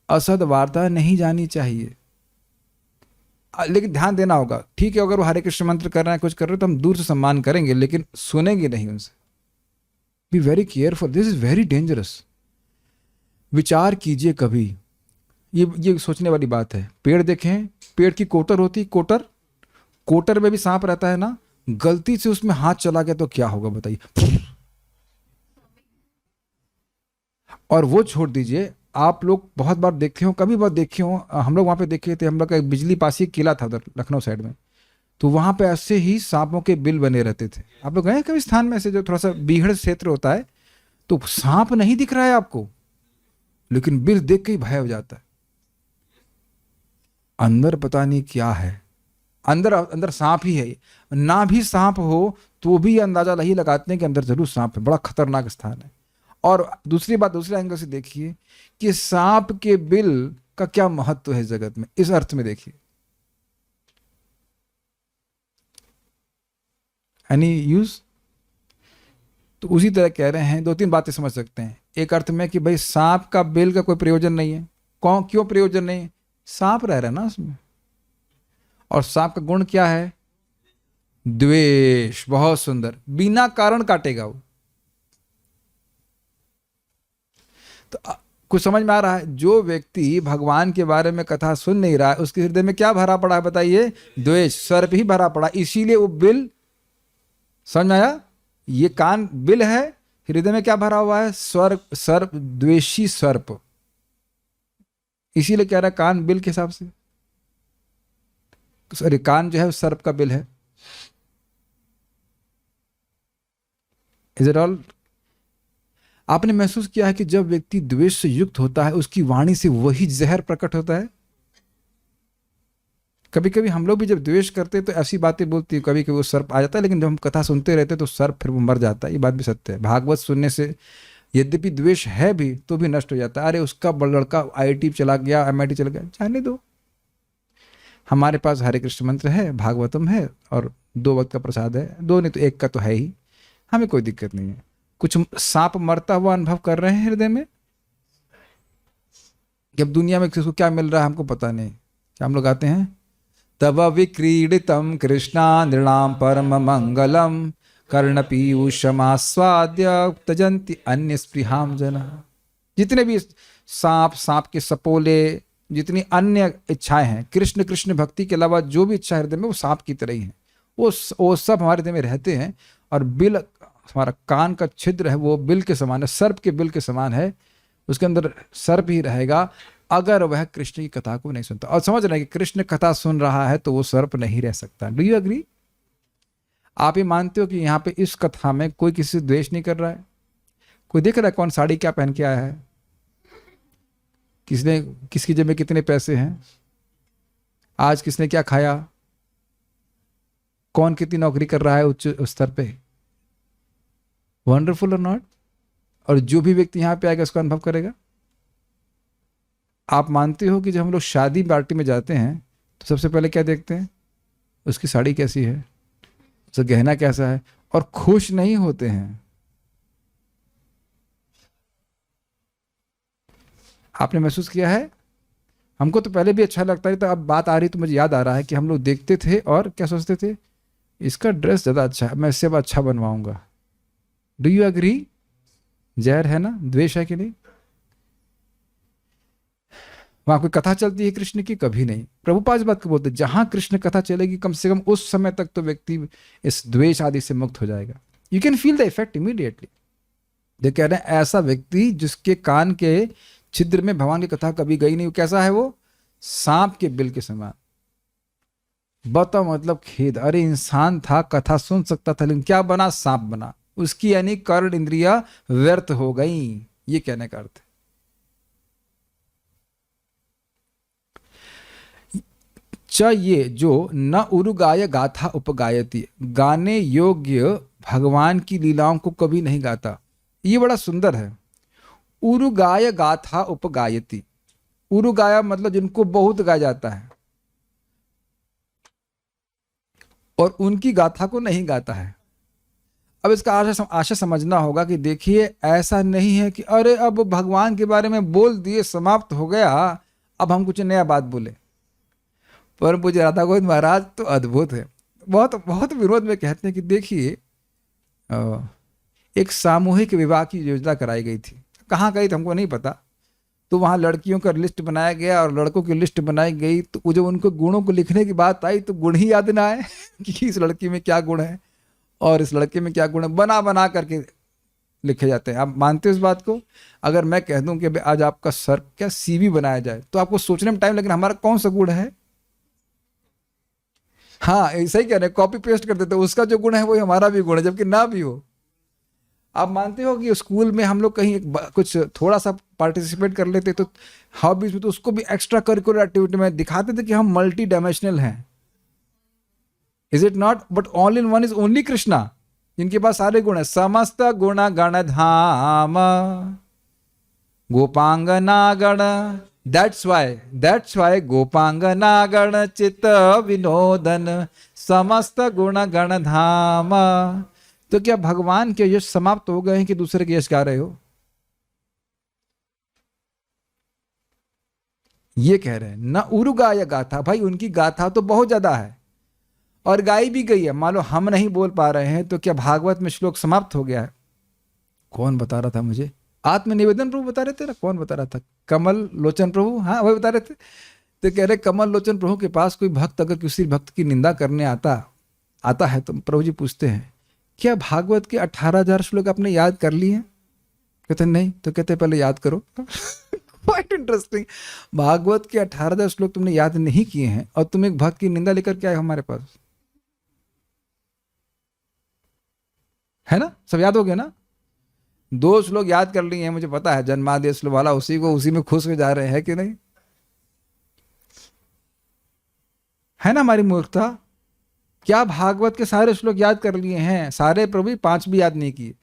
Speaker 1: असद वार्ता नहीं जानी चाहिए। लेकिन ध्यान देना होगा, ठीक है, अगर वो हरे कृष्ण मंत्र कर रहे हैं, कुछ कर रहे हैं, तो हम दूर से सम्मान करेंगे, लेकिन सुनेंगे नहीं उनसे। B very careful, this is very dangerous. विचार कीजिए कभी, ये सोचने वाली बात है। पेड़ देखें, पेड़ की कोटर होती, कोटर में भी सांप रहता है ना, गलती से उसमें हाथ चला गया तो क्या होगा बताइए। और वो छोड़ दीजिए, आप लोग बहुत बार देखे हो, कभी बार देखे हो, हम लोग वहाँ पे देखे थे, हम लोग का एक बिजली पासी किला था उधर लखनऊ साइड में, तो वहाँ पे ऐसे ही सांपों के बिल बने रहते थे। आप लोग गए कभी स्थान में से जो थोड़ा सा बीहड़ क्षेत्र होता है, तो सांप नहीं दिख रहा है आपको, लेकिन बिल देख के ही भय हो जाता है। अंदर पता नहीं क्या है, अंदर सांप ही है, ना भी सांप हो तो भी अंदाजा नहीं लगाते हैं कि अंदर जरूर सांप है। बड़ा खतरनाक स्थान है। और दूसरी बात, दूसरे एंगल से देखिए कि सांप के बिल का क्या महत्व है जगत में, इस अर्थ में देखिए। Any use? तो उसी तरह कह रहे हैं, दो तीन बातें समझ सकते हैं। एक अर्थ में कि भाई सांप का बिल का कोई प्रयोजन नहीं है। क्यों प्रयोजन नहीं है? सांप रह रहा है ना उसमें। और सांप का गुण क्या है? द्वेष। बहुत सुंदर, बिना कारण काटेगा वो। तो कुछ समझ में आ रहा है? जो व्यक्ति भगवान के बारे में कथा सुन नहीं रहा है, उसके हृदय में क्या भरा पड़ा है बताइए? द्वेष, सर्प ही भरा पड़ा। इसीलिए वो बिल, समझ में आया? ये कान बिल है, हृदय में क्या भरा हुआ है? सर्प, द्वेषी सर्प। इसीलिए कह रहा है कान बिल के हिसाब से, सॉरी, कान जो है सर्प का बिल है। Is it all? आपने महसूस किया है कि जब व्यक्ति द्वेष से युक्त होता है, उसकी वाणी से वही जहर प्रकट होता है। कभी कभी हम लोग भी जब द्वेष करते तो ऐसी बातें बोलती है, कभी कभी वो सर्प आ जाता है, लेकिन जब हम कथा सुनते रहते तो सर्प फिर वो मर जाता है। ये बात भी सत्य है। भागवत सुनने से यद्यपि द्वेष है भी तो भी नष्ट हो जाता है। अरे उसका लड़का IIT चला गया, MIT चला गया, जाने दो। हमारे पास हरे कृष्ण मंत्र है, भागवतम है, और 2 वक्त का प्रसाद है। 2 नहीं तो 1 का तो है ही, हमें कोई दिक्कत नहीं है। कुछ सांप मरता हुआ अनुभव कर रहे हैं हृदय में? जब दुनिया में किसको क्या मिल रहा है हमको पता नहीं, क्या हम लोग आते हैं? तब विक्रीडितम कृष्णा नृणाम परम मंगलम कर्णपीयूषमास्वाद्य तजंती अन्य स्पृहाम जना। जितने भी सांप के सपोले, जितनी अन्य इच्छाएं हैं, कृष्ण कृष्ण भक्ति के अलावा जो भी इच्छा हृदय में, वो सांप की तरह ही है। वो सब हमारे हृदय में रहते हैं। और बिल, हमारा कान का छिद्र है, वो बिल के समान है, सर्प के बिल के समान है। उसके अंदर सर्प ही रहेगा अगर वह कृष्ण की कथा को नहीं सुनता। और समझ रहे हैं कि कृष्ण कथा सुन रहा है तो वो सर्प नहीं रह सकता। Do you agree? आप ये मानते हो कि यहाँ पे इस कथा में कोई किसी से द्वेष नहीं कर रहा है? कोई देख रहा है कौन साड़ी क्या पहन के आया है, किसकी जेब में कितने पैसे हैं, आज किसने क्या खाया, कौन कितनी नौकरी कर रहा है उच्च स्तर पे? वंडरफुल और नॉट? और जो भी व्यक्ति यहाँ पे आएगा उसका अनुभव करेगा। आप मानते हो कि जब हम लोग शादी पार्टी में जाते हैं तो सबसे पहले क्या देखते हैं? उसकी साड़ी कैसी है, उसका गहना कैसा है, और खुश नहीं होते हैं। आपने महसूस किया है? हमको तो पहले भी अच्छा लगता है, तो अब बात आ रही तो मुझे याद आ रहा है कि हम लोग देखते थे और क्या सोचते थे, इसका ड्रेस ज़्यादा अच्छा है, मैं इससे अब अच्छा बनवाऊंगा। Do you agree? जहर है ना, द्वेष है कि नहीं? वहां कोई कथा चलती है कृष्ण की? कभी नहीं। प्रभुपाद इस बात को बोलते, जहां कृष्ण कथा चलेगी कम से कम उस समय तक तो व्यक्ति इस द्वेष आदि से मुक्त हो जाएगा। You can feel the effect immediately. जो कह रहे हैं ऐसा व्यक्ति जिसके कान के छिद्र में भगवान की कथा कभी गई नहीं, कैसा है वो? सांप के बिल के समान। बताओ, मतलब खेद। अरे इंसान था, कथा सुन सकता था, लेकिन क्या बना? सांप बना। उसकी यानी कर्ण इंद्रिया व्यर्थ हो गई, ये कहने का अर्थ है। च ये जो न उरुगाय गाथा उपगायती, गाने योग्य भगवान की लीलाओं को कभी नहीं गाता। ये बड़ा सुंदर है। उरुगाय गाथा उपगायती, उरुगाया मतलब जिनको बहुत गाया जाता है, और उनकी गाथा को नहीं गाता है। अब इसका आशा समझना होगा कि देखिए, ऐसा नहीं है कि अरे अब भगवान के बारे में बोल दिए, समाप्त हो गया, अब हम कुछ नया बात बोले। पर पूज्य राधा गोविंद महाराज तो अद्भुत है। बहुत बहुत विरोध में कहते हैं कि देखिए, एक सामूहिक विवाह की योजना कराई गई थी। कहाँ गई थी हमको नहीं पता। तो वहाँ लड़कियों का लिस्ट बनाया गया और लड़कों की लिस्ट बनाई गई। तो जब उनको गुणों को लिखने की बात आई तो गुण ही याद ना आए कि इस लड़की में क्या गुण है और इस लड़के में क्या गुण है, बना बना करके लिखे जाते हैं। आप मानते हो इस बात को? अगर मैं कह दूं कि आज आपका सर क्या CV बनाया जाए तो आपको सोचने में टाइम, लेकिन हमारा कौन सा गुण है? हाँ, ऐसा ही कह रहे हैं, कॉपी पेस्ट कर देते, उसका जो गुण है वही हमारा भी गुण है, जबकि ना भी हो। आप मानते हो कि स्कूल में हम लोग कहीं कुछ थोड़ा सा पार्टिसिपेट कर लेते तो हॉबीज में, तो उसको भी एक्स्ट्रा करिकुलर एक्टिविटी में दिखाते थे कि हम मल्टी डायमेंशनल हैं। Is it not? But all in one is only Krishna, जिनके पास सारे गुण है। समस्त गुण गण धाम गोपांगना गण, दैट्स वाई गोपांगना गण चित विनोदन समस्त गुण गण धाम। तो क्या भगवान के यश समाप्त हो गए हैं कि दूसरे के यश गा रहे हो? ये कह रहे हैं न उरुगाय गाथा। भाई उनकी गाथा तो बहुत ज्यादा है और गाई भी गई है। मान लो हम नहीं बोल पा रहे हैं तो क्या भागवत में श्लोक समाप्त हो गया है? कौन बता रहा था मुझे? आत्मनिवेदन प्रभु बता रहे थे ना? कौन बता रहा था? कमल लोचन प्रभु, हाँ वही बता रहे थे। तो कह रहे कमल लोचन प्रभु के पास कोई भक्त अगर किसी भक्त की निंदा करने आता है तो प्रभु जी पूछते हैं क्या भागवत के 18,000 श्लोक आपने याद कर लिए? कहते नहीं। तो कहते पहले याद करो। Quite interesting. भागवत के 18,000 श्लोक तुमने याद नहीं किए हैं और तुम एक भक्त की निंदा लेकर के आए हमारे पास, है ना? सब याद हो गया ना? 2 श्लोक याद कर लिए हैं, मुझे पता है, जन्मादि श्लोक वाला, उसी में खुश हो जा रहे हैं कि नहीं? है ना हमारी मूर्खता? क्या भागवत के सारे श्लोक याद कर लिए हैं? सारे प्रभु, 5 भी याद नहीं किए,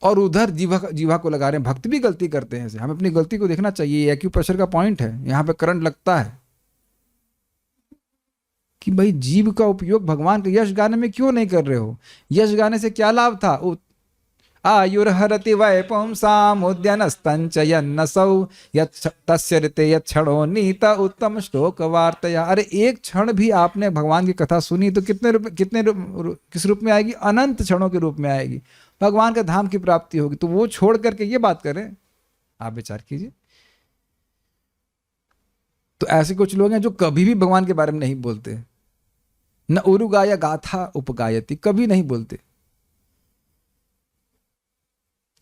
Speaker 1: और उधर जीवा को लगा रहे हैं। भक्त भी गलती करते हैं, हमें अपनी गलती को देखना चाहिए। एक्यूप्रेशर का पॉइंट है, यहां पे करंट लगता है कि भाई जीव का उपयोग भगवान के यश गाने में क्यों नहीं कर रहे हो? यश गाने से क्या लाभ था? आयुर्हरति वैपुंसाम उद्यानस्तंचयन्नसौ तस्य ऋते यच्छणो नीत उत्तम श्लोक वार्तया। अरे एक क्षण भी आपने भगवान की कथा सुनी तो किस रूप में आएगी? अनंत क्षणों के रूप में आएगी, भगवान का धाम की प्राप्ति होगी। तो वो छोड़ करके ये बात करें, आप विचार कीजिए। तो ऐसे कुछ लोग हैं जो कभी भी भगवान के बारे में नहीं बोलते। न उरुगाय गाथा उपगायती, कभी नहीं बोलते।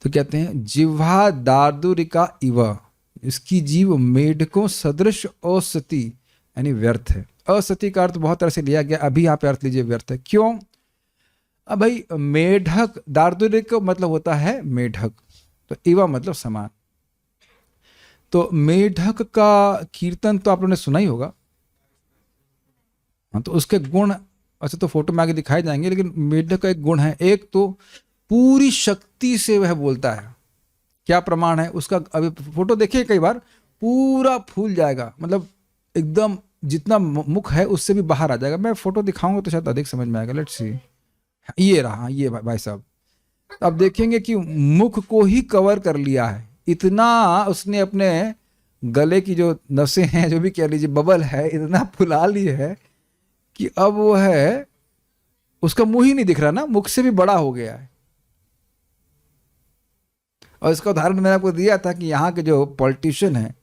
Speaker 1: तो कहते हैं जिह्वा दार्दुरिका इव, इसकी जीव मेढकों सदृश असती यानी व्यर्थ है। असती का अर्थ बहुत तरह से लिया गया, अभी यहाँ पे अर्थ लीजिए व्यर्थ है। क्यों? अब भाई मेढक, दार्दुरिक मतलब होता है मेढक, तो इवा मतलब समान। तो मेढक का कीर्तन तो आप लोगों ने सुना ही होगा। तो उसके गुण ऐसे तो फोटो में आगे दिखाए जाएंगे, लेकिन मेढक का एक गुण है, एक तो पूरी शक्ति से वह बोलता है। क्या प्रमाण है उसका? अभी फोटो देखिए कई बार, पूरा फूल जाएगा, मतलब एकदम जितना मुख है उससे भी बाहर आ जाएगा। मैं फोटो दिखाऊंगा तो शायद अधिक समझ में आएगा। लेट्स सी, ये रहा, ये भाई साहब। अब देखेंगे कि मुख को ही कवर कर लिया है, इतना उसने अपने गले की जो नसें हैं, जो भी कह लीजिए, बबल है, इतना फुला ली है कि अब वो है, उसका मुंह ही नहीं दिख रहा ना, मुख से भी बड़ा हो गया है। और इसका उदाहरण मैंने आपको दिया था कि यहाँ के जो पॉलिटिशियन हैं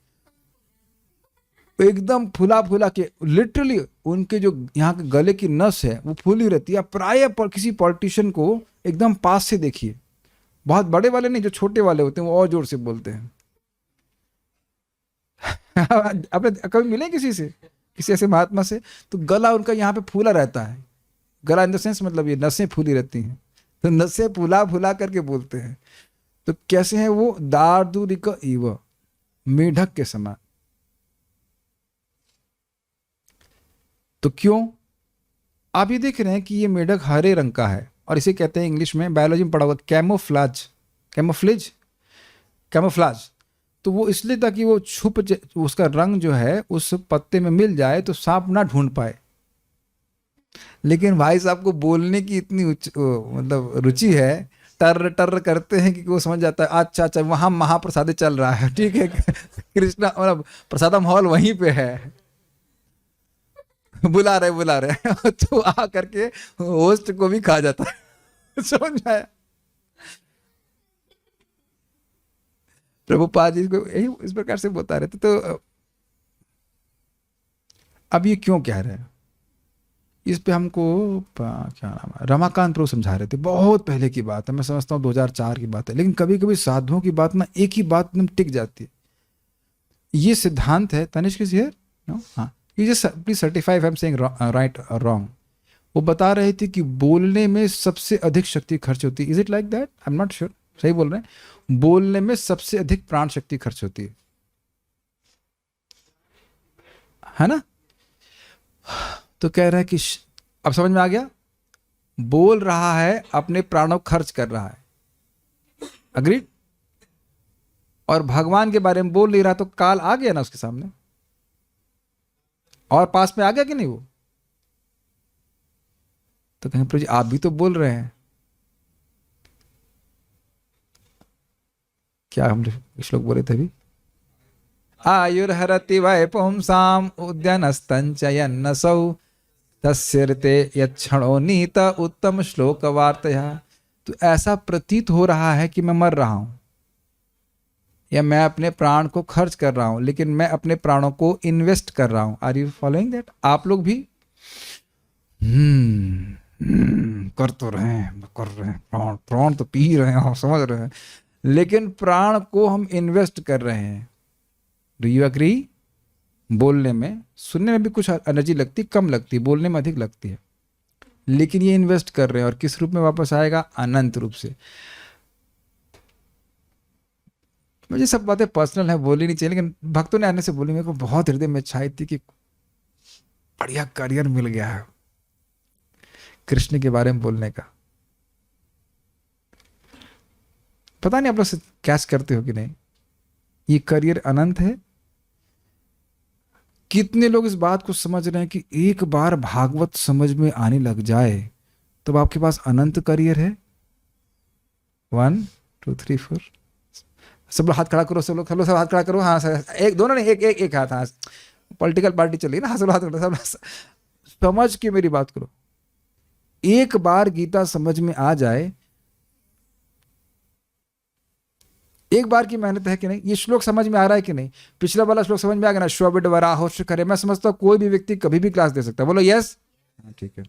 Speaker 1: एकदम फुला फुला के, लिटरली उनके जो यहाँ के गले की नस है वो फूली रहती है। प्राय किसी पॉलिटिशियन को एकदम पास से देखिए, बहुत बड़े वाले नहीं, जो छोटे वाले होते हैं वो और जोर से बोलते हैं। आपने कभी मिले किसी से, किसी ऐसे महात्मा से, तो गला उनका यहाँ पे फूला रहता है। गला इन द सेंस मतलब ये नसें फूली रहती हैं, तो नसें फुला फुला करके बोलते हैं। तो कैसे हैं वो? दार्दुरिक इव, मेढक के समान। तो क्यों? आप ये देख रहे हैं कि ये मेढक हरे रंग का है, और इसे कहते हैं इंग्लिश में, बायोलॉजी में पढ़ा हुआ, कैमोफ्लाज, कैमोफ्लाज। तो वो इसलिए ताकि वो उसका रंग जो है उस पत्ते में मिल जाए तो सांप ना ढूंढ पाए। लेकिन भाई साहब को बोलने की इतनी मतलब रुचि है, टर टर करते हैं कि वो समझ जाता है, अच्छा अच्छा वहाँ महाप्रसाद चल रहा है, ठीक है, कृष्णा मतलब प्रसादम हॉल वहीं पे है, बुला रहे तो आ करके होस्ट को भी खा जाता है। समझ आया? प्रभुपाद जी को यही इस प्रकार से बता रहे थे। तो अब ये क्यों कह रहे हैं, इस पे हमको क्या नाम है, रमाकांत प्रभु समझा रहे थे। बहुत पहले की बात है, मैं समझता हूँ 2004 की बात है। लेकिन कभी कभी साधुओं की बात ना, एक ही बात एकदम टिक जाती है। ये सिद्धांत है, तनिष्क इज हियर, नो, हाँ, you just please certify if I'm saying right or wrong। वो बता रहे थे कि बोलने में सबसे अधिक शक्ति खर्च होती है। Is it like that? I am not sure, सही बोल रहे हैं। बोलने में सबसे अधिक प्राण शक्ति खर्च होती है ना? तो कह रहा है कि अब समझ में आ गया, बोल रहा है, अपने प्राणों खर्च कर रहा है। अग्रीड? और भगवान के बारे में बोल नहीं रहा तो काल आ गया ना उसके सामने, और पास में आ गया कि नहीं वो? तो कहें प्रभु जी आप भी तो बोल रहे हैं। क्या हम श्लोक बोले थे अभी? आयुर्हरति वै पुंसाम उद्यानस्तंचयन्नसौ तस्यर्ते यच्छणो नीत उत्तम श्लोक वार्तया। तो ऐसा प्रतीत हो रहा है कि मैं मर रहा हूं, या मैं अपने प्राण को खर्च कर रहा हूं, लेकिन मैं अपने प्राणों को इन्वेस्ट कर रहा हूं। Are you following that? आप लोग भी कर तो रहे हैं, प्राण तो पी रहे हैं, आप समझ रहे हैं, लेकिन प्राण को हम इन्वेस्ट कर रहे हैं। Do you agree? बोलने में, सुनने में भी कुछ एनर्जी लगती, कम लगती, बोलने में अधिक लगती है, लेकिन ये इन्वेस्ट कर रहे हैं। और किस रूप में वापस आएगा? अनंत रूप से। मुझे सब बातें पर्सनल है, बोली नहीं चाहिए, लेकिन भक्तों ने आने से बोली। मेरे को बहुत हृदय में इच्छा थी कि बढ़िया करियर मिल गया है कृष्ण के बारे में बोलने का। पता नहीं आप लोग कैच करते हो कि नहीं, ये करियर अनंत है। कितने लोग इस बात को समझ रहे हैं कि एक बार भागवत समझ में आने लग जाए तो आपके पास अनंत करियर है। 1 2 3 4 सब लोग हाथ खड़ा करो, सब लोग हाथ खड़ा करो। हाँ सर, एक दोनों नहीं, एक हाथ। हाँ, पॉलिटिकल पार्टी चल रही है ना, सब लोग हाथ खड़ा, सब समझ के मेरी बात करो। एक बार गीता समझ में आ जाए, एक बार की मेहनत है कि नहीं। ये श्लोक समझ में आ रहा है कि नहीं? पिछला वाला श्लोक समझ में आ गया ना, श्वबिड वराहो करे। मैं समझता हूं कोई भी व्यक्ति कभी भी क्लास दे सकता है। बोलो यस, ठीक है।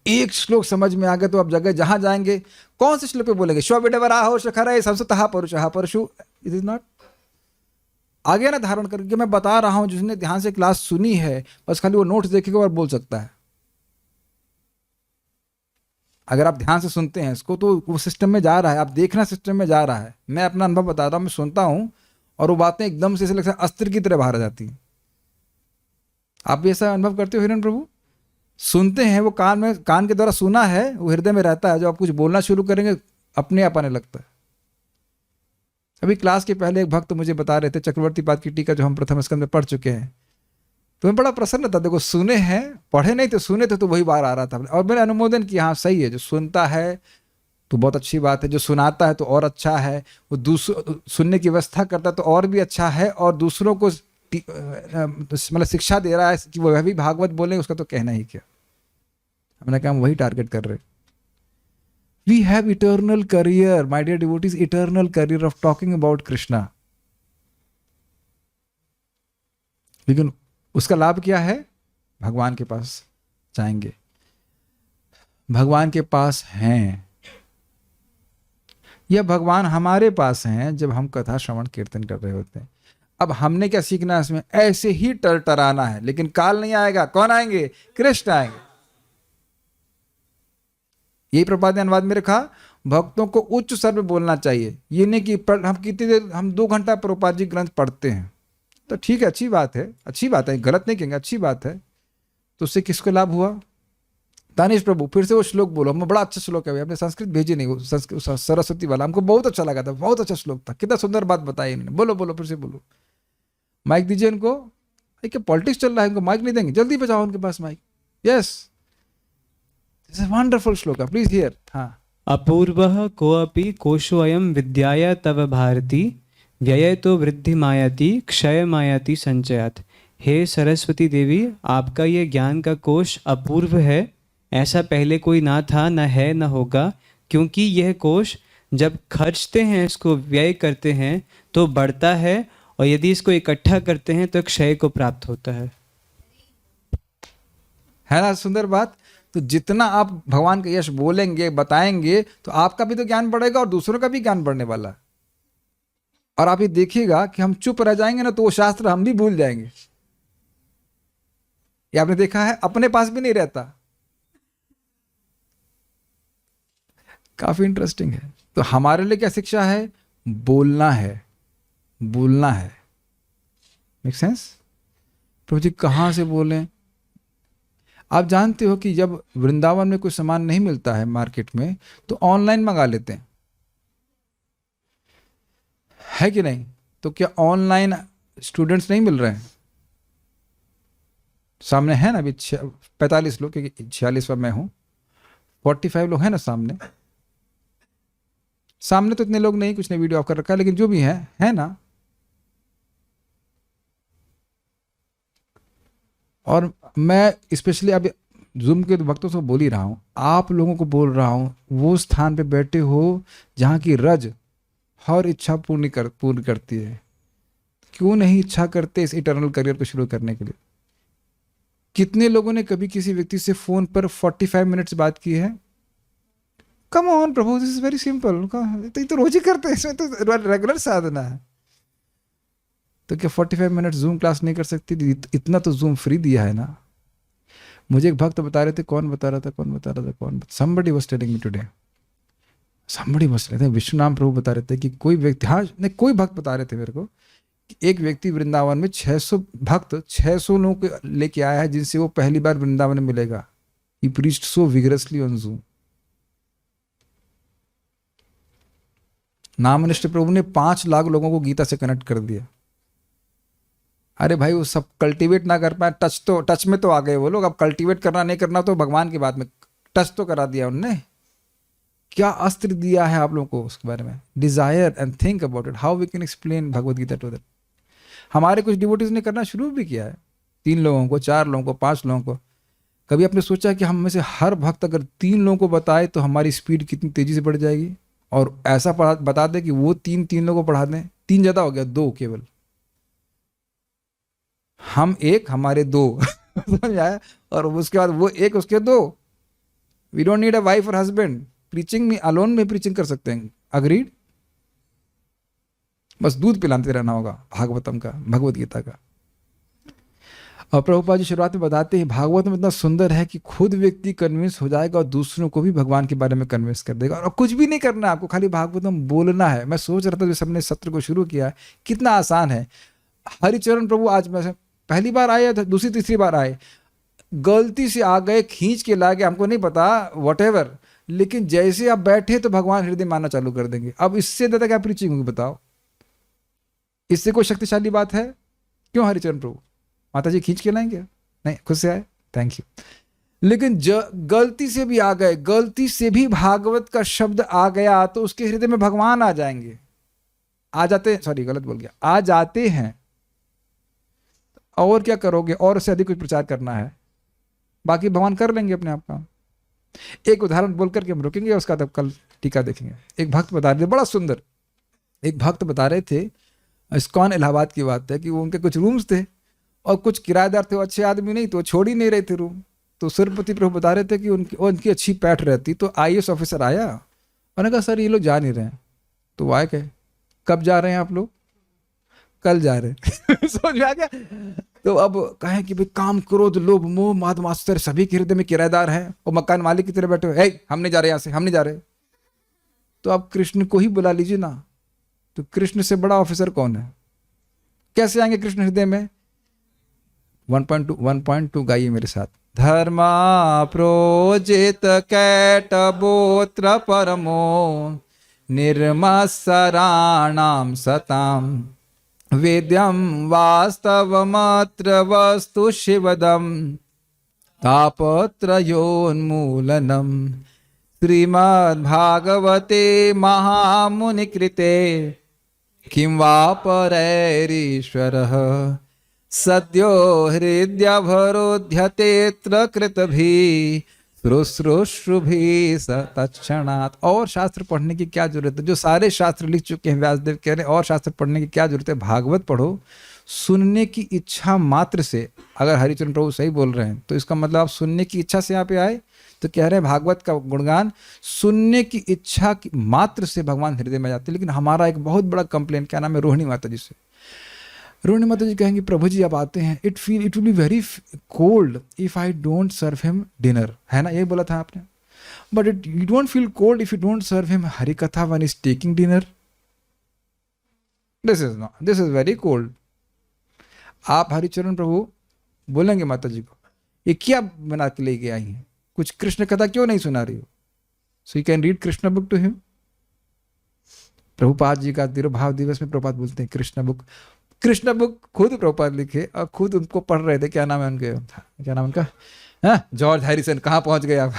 Speaker 1: एक श्लोक समझ में आ गया तो आप जगह जहां जाएंगे कौन से श्लोक पे बोलेंगे? श्वबिड वराहो करे संसतः परुषः परशु। इट इज नॉट आ गया ना धारण करके। मैं बता रहा हूं, जिसने ध्यान से क्लास सुनी है बस खाली वो नोट्स देखेगा और बोल सकता है। अगर आप ध्यान से सुनते हैं इसको तो वो सिस्टम में जा रहा है, आप देखना सिस्टम में जा रहा है। मैं अपना अनुभव बता रहा हूँ, मैं सुनता हूँ और वो बातें एकदम से ऐसे लगता है अस्त्र की तरह बाहर आ जाती हैं। आप भी ऐसा अनुभव करते हो हिरण प्रभु? सुनते हैं, वो कान के द्वारा सुना है, वो हृदय में रहता है। जब आप कुछ बोलना शुरू करेंगे अपने आप आने लगता है। अभी क्लास के पहले एक भक्त मुझे बता रहे थे, चक्रवर्ती पाद की टीका जो हम प्रथम स्कंद में पढ़ चुके हैं, तो मैं बड़ा प्रसन्न था। देखो सुने हैं, पढ़े नहीं तो सुने थे, तो वही बार आ रहा था। और मैंने अनुमोदन किया, हाँ सही है, जो सुनता है तो बहुत अच्छी बात है। जो सुनाता है तो और अच्छा है, वो सुनने की व्यवस्था करता है तो और भी अच्छा है, और दूसरों को मतलब शिक्षा दे रहा है कि वह भी भागवत बोले, उसका तो कहना ही क्या। हमने कहा हम वही टारगेट कर रहे हैं। We have eternal career my dear devotees, eternal career of talking about Krishna. लेकिन उसका लाभ क्या है? भगवान के पास जाएंगे, भगवान के पास हैं, या भगवान हमारे पास हैं जब हम कथा श्रवण कीर्तन कर रहे होते हैं। अब हमने क्या सीखना है इसमें? ऐसे ही टरटराना है, लेकिन काल नहीं आएगा। कौन आएंगे? कृष्ण आएंगे। यही प्रभुपाद ने अनुवाद में रखा, भक्तों को उच्च स्वर में बोलना चाहिए। ये नहीं कि हम कितनी देर, हम 2 घंटा प्रभुपाद जी ग्रंथ पढ़ते हैं तो ठीक है, अच्छी बात है, अच्छी बात है, गलत नहीं कहेंगे, अच्छी बात है। तो उससे किसको लाभ हुआ? तानिश प्रभु फिर से वो श्लोक बोलो। हम बड़ा अच्छा श्लोक है भाई, आपने संस्कृत भेजी नहीं, वो संस्कृत सरस्वती वाला, हमको बहुत अच्छा लगा था, बहुत अच्छा श्लोक था, कितना सुंदर बात बताई इन्होंने। बोलो बोलो, फिर से बोलो। माइक दीजिए इनको। क्या पॉलिटिक्स चल रहा है, इनको माइक नहीं देंगे? जल्दी बजाओ उनके पास mic. Yes, this is wonderful shloka, please hear. हाँ।
Speaker 3: अपूर्वः कोऽपि कोशोऽयं विद्याया तव भारती, व्यय तो वृद्धि मायाति क्षय मायाति संचयात्। हे सरस्वती देवी, आपका ये ज्ञान का कोश अपूर्व है, ऐसा पहले कोई ना था, न है, न होगा, क्योंकि यह कोश जब खर्चते हैं, इसको व्यय करते हैं तो बढ़ता है, और यदि इसको इकट्ठा करते हैं तो क्षय को प्राप्त होता है
Speaker 1: ना सुंदर बात? तो जितना आप भगवान का यश बोलेंगे, बताएंगे, तो आपका भी तो ज्ञान बढ़ेगा और दूसरों का भी ज्ञान बढ़ने वाला है। और आप ये देखिएगा कि हम चुप रह जाएंगे ना, तो वो शास्त्र हम भी भूल जाएंगे। ये आपने देखा है, अपने पास भी नहीं रहता। काफी इंटरेस्टिंग है। तो हमारे लिए क्या शिक्षा है? बोलना है, बोलना है। Make sense? प्रभु जी कहाँ से बोलें? आप जानते हो कि जब वृंदावन में कोई सामान नहीं मिलता है मार्केट में, तो ऑनलाइन मंगा लेते हैं, है कि नहीं? तो क्या ऑनलाइन स्टूडेंट्स नहीं मिल रहे हैं? सामने है ना अभी 45 लोग, क्योंकि 46वां मैं हूं, 45 लोग हैं ना सामने। सामने तो इतने लोग नहीं, कुछ ने वीडियो ऑफ कर रखा है, लेकिन जो भी है ना। और मैं स्पेशली अब जूम के भक्तों से बोल ही रहा हूं, आप लोगों को बोल रहा हूं, वो स्थान पे बैठे हो जहां की रज हर इच्छा पूर्ण करती है। क्यों नहीं इच्छा करते इस इटर्नल करियर को शुरू करने के लिए? कितने लोगों ने कभी किसी व्यक्ति से फोन पर 45 मिनट्स बात की है? Come on Prabhu, this is very simple. तो ये तो रोज ही करते हैं, इसमें तो रेगुलर साधना है। तो क्या 45 मिनट जूम क्लास नहीं कर सकती? इतना तो जूम फ्री दिया है ना। मुझे एक भक्त बता रहे थे, कौन बता रहा था, somebody was telling me today, somebody was telling me, Vishnu नाम प्रभु बता रहे थे कि कोई व्यक्ति, हाँ नहीं, कोई भक्त बता रहे थे मेरे को, एक व्यक्ति वृंदावन में 600 भक्त 600 लोगों को लेके आया है, जिनसे वो पहली बार वृंदावन में मिलेगा। He preached so vigorously on Zoom। नामनिष्ठ प्रभु ने 5 लाख लोगों को गीता से कनेक्ट कर दिया। अरे भाई, वो सब कल्टीवेट ना कर पाए, टच में तो आ गए वो लोग। अब कल्टीवेट करना नहीं करना तो भगवान की बात में, टच तो करा दिया उनने। क्या अस्त्र दिया है आप लोगों को उसके बारे में? Desire and think about it, how we can explain Bhagavad Gita to that. हमारे कुछ डिवोटीज ने करना शुरू भी किया है, 3 लोगों को, 4 लोगों को, 5 लोगों को। कभी आपने सोचा कि हम में से हर भक्त अगर 3 लोगों को बताए तो हमारी स्पीड कितनी तेजी से बढ़ जाएगी? और ऐसा बता दे कि वो 3 लोगों को पढ़ा दें। 3 ज़्यादा हो गया, 2 केवल, हम 1 हमारे 2 समझ आया? और उसके बाद वो 1 उसके 2। We don't need a wife और हस्बैंड, प्रीचिंग में अलोन में प्रीचिंग कर सकते हैं। अग्रीड? बस दूध पिलाते रहना होगा भागवतम का, भगवत गीता का। और प्रभुपाद जी शुरुआत में बताते हैं, भागवत में इतना सुंदर है कि खुद व्यक्ति कन्विंस हो जाएगा और दूसरों को भी भगवान के बारे में कन्विंस कर देगा। और कुछ भी नहीं करना है आपको, खाली भागवतम बोलना है। मैं सोच रहा था जैसे हमने सत्र को शुरू किया, कितना आसान है। हरिचरण प्रभु आज मैं पहली बार आए, दूसरी तीसरी बार आए, गलती से आ गए, खींच के ला गए, हमको नहीं पता, व्हाटएवर, लेकिन जैसे आप बैठे तो भगवान हृदय मानना चालू कर देंगे। अब इससे ज़्यादा क्या प्रीचिंग होगी बताओ? इससे कोई शक्तिशाली बात है? क्यों हरिचरण प्रभु? माता जी खींच के लाएंगे? नहीं, खुद से आए। Thank you. लेकिन गलती से भी आ गए, गलती से भी भागवत का शब्द आ गया तो उसके हृदय में भगवान आ जाएंगे, आ जाते हैं, सॉरी गलत बोल गया, आ जाते हैं। और क्या करोगे, और उससे अधिक कुछ प्रचार करना है, बाकी भगवान कर लेंगे अपने आप का। एक उदाहरण बोल करके हम रुकेंगे, उसका तब कल टीका देखेंगे। एक भक्त बता रहे थे, बड़ा सुंदर, एक भक्त बता रहे थे, इस्कॉन इलाहाबाद की बात है कि वो उनके कुछ रूम्स थे और कुछ किराएदार थे, वो अच्छे आदमी नहीं, तो वो छोड़ ही नहीं रहे थे रूम। तो सुरपति प्रभु बता रहे थे कि उनकी अच्छी पैठ रहती। तो IAS ऑफिसर आया, उन्होंने कहा सर ये लोग जा नहीं रहे हैं। तो वो आए, कहे कब जा रहे हैं आप लोग? कल जा रहे हैं। समझ में आ गया? तो अब कहें कि भाई काम क्रोध लोभ मोह मद मात्सर्य सभी के हृदय में किराएदार हैं और मकान मालिक की तरह बैठे हो, हे हम नहीं जा रहे यहाँ से, हम नहीं जा रहे। तो आप कृष्ण को ही बुला लीजिए ना, तो कृष्ण से बड़ा ऑफिसर कौन है? कैसे आएंगे कृष्ण हृदय में? 1.2 गाइए मेरे साथ। धर्मा प्रोजित कैटबोत्र परमो निर्मत्सराणाम सताम वेद्यम वास्तवमत्र वस्तु शिवदम तापत्रयोन्मूलनम श्रीमद्भागवते महामुनिकृते किं वा परैरीश्वरः सद्यो हृदयभरोध्यतेऽत्र कृतभिः शुश्रूषुभिः तत्क्षणात्। और शास्त्र पढ़ने की क्या जरूरत है? जो सारे शास्त्र लिख चुके हैं, व्यासदेव कह रहे हैं और शास्त्र पढ़ने की क्या जरूरत है? भागवत पढ़ो। सुनने की इच्छा मात्र से, अगर हरिचरण प्रभु सही बोल रहे हैं तो इसका मतलब आप सुनने की इच्छा से यहाँ पे आए। तो कह रहे हैं भागवत का गुणगान सुनने की इच्छा की मात्र से भगवान हृदय में जाते हैं। लेकिन हमारा एक बहुत बड़ा कंप्लेन, क्या नाम है, रोहिणी माता जी से। रोहिणी माता जी कहेंगे प्रभु जी अब आते हैं, it will be very cold if I don't serve him dinner, है ना, ये बोला था आपने। But you don't feel cold if you don't serve him Hari katha when is taking dinner. This is very cold. आप हरिचरण प्रभु बोलेंगे माता जी को, ये क्या बना के लेके आई हैं, कुछ कृष्ण कथा क्यों नहीं सुना रही हो? So you can read Krishna book to him. Prabhupada ji का तिरुभाव दिवस में प्रभुपाद बोलते हैं कृष्ण बुक खुद प्रभुपाद लिखे और खुद उनको पढ़ रहे थे। क्या नाम है उनके, क्या नाम उनका, हाँ जॉर्ज हैरिसन। कहाँ पहुंच गए आप?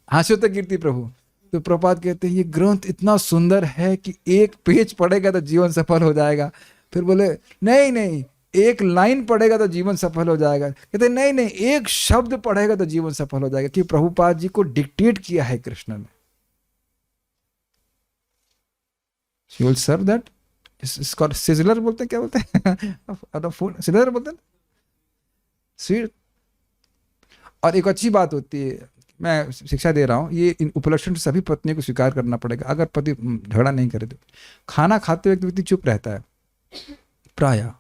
Speaker 1: हास्यों तक कीर्ति प्रभु। तो प्रभुपाद कहते हैं ये ग्रंथ इतना सुंदर है कि एक पेज पढ़ेगा तो जीवन सफल हो जाएगा। फिर बोले नहीं, एक लाइन पढ़ेगा तो जीवन सफल हो जाएगा। कहते नहीं, एक शब्द पढ़ेगा तो जीवन सफल हो जाएगा, कि प्रभुपाद जी को डिक्टेट किया है कृष्ण ने। You will serve that? इसको सिजलर बोलते हैं, क्या बोलते हैं? सिजलर बोलते हैं, स्वीट। और एक अच्छी बात होती है, मैं शिक्षा दे रहा हूँ, ये इन उपलक्षण सभी पत्नियों को स्वीकार करना पड़ेगा। अगर पति झगड़ा नहीं करे तो खाना खाते हुए व्यक्ति चुप रहता है प्रायः,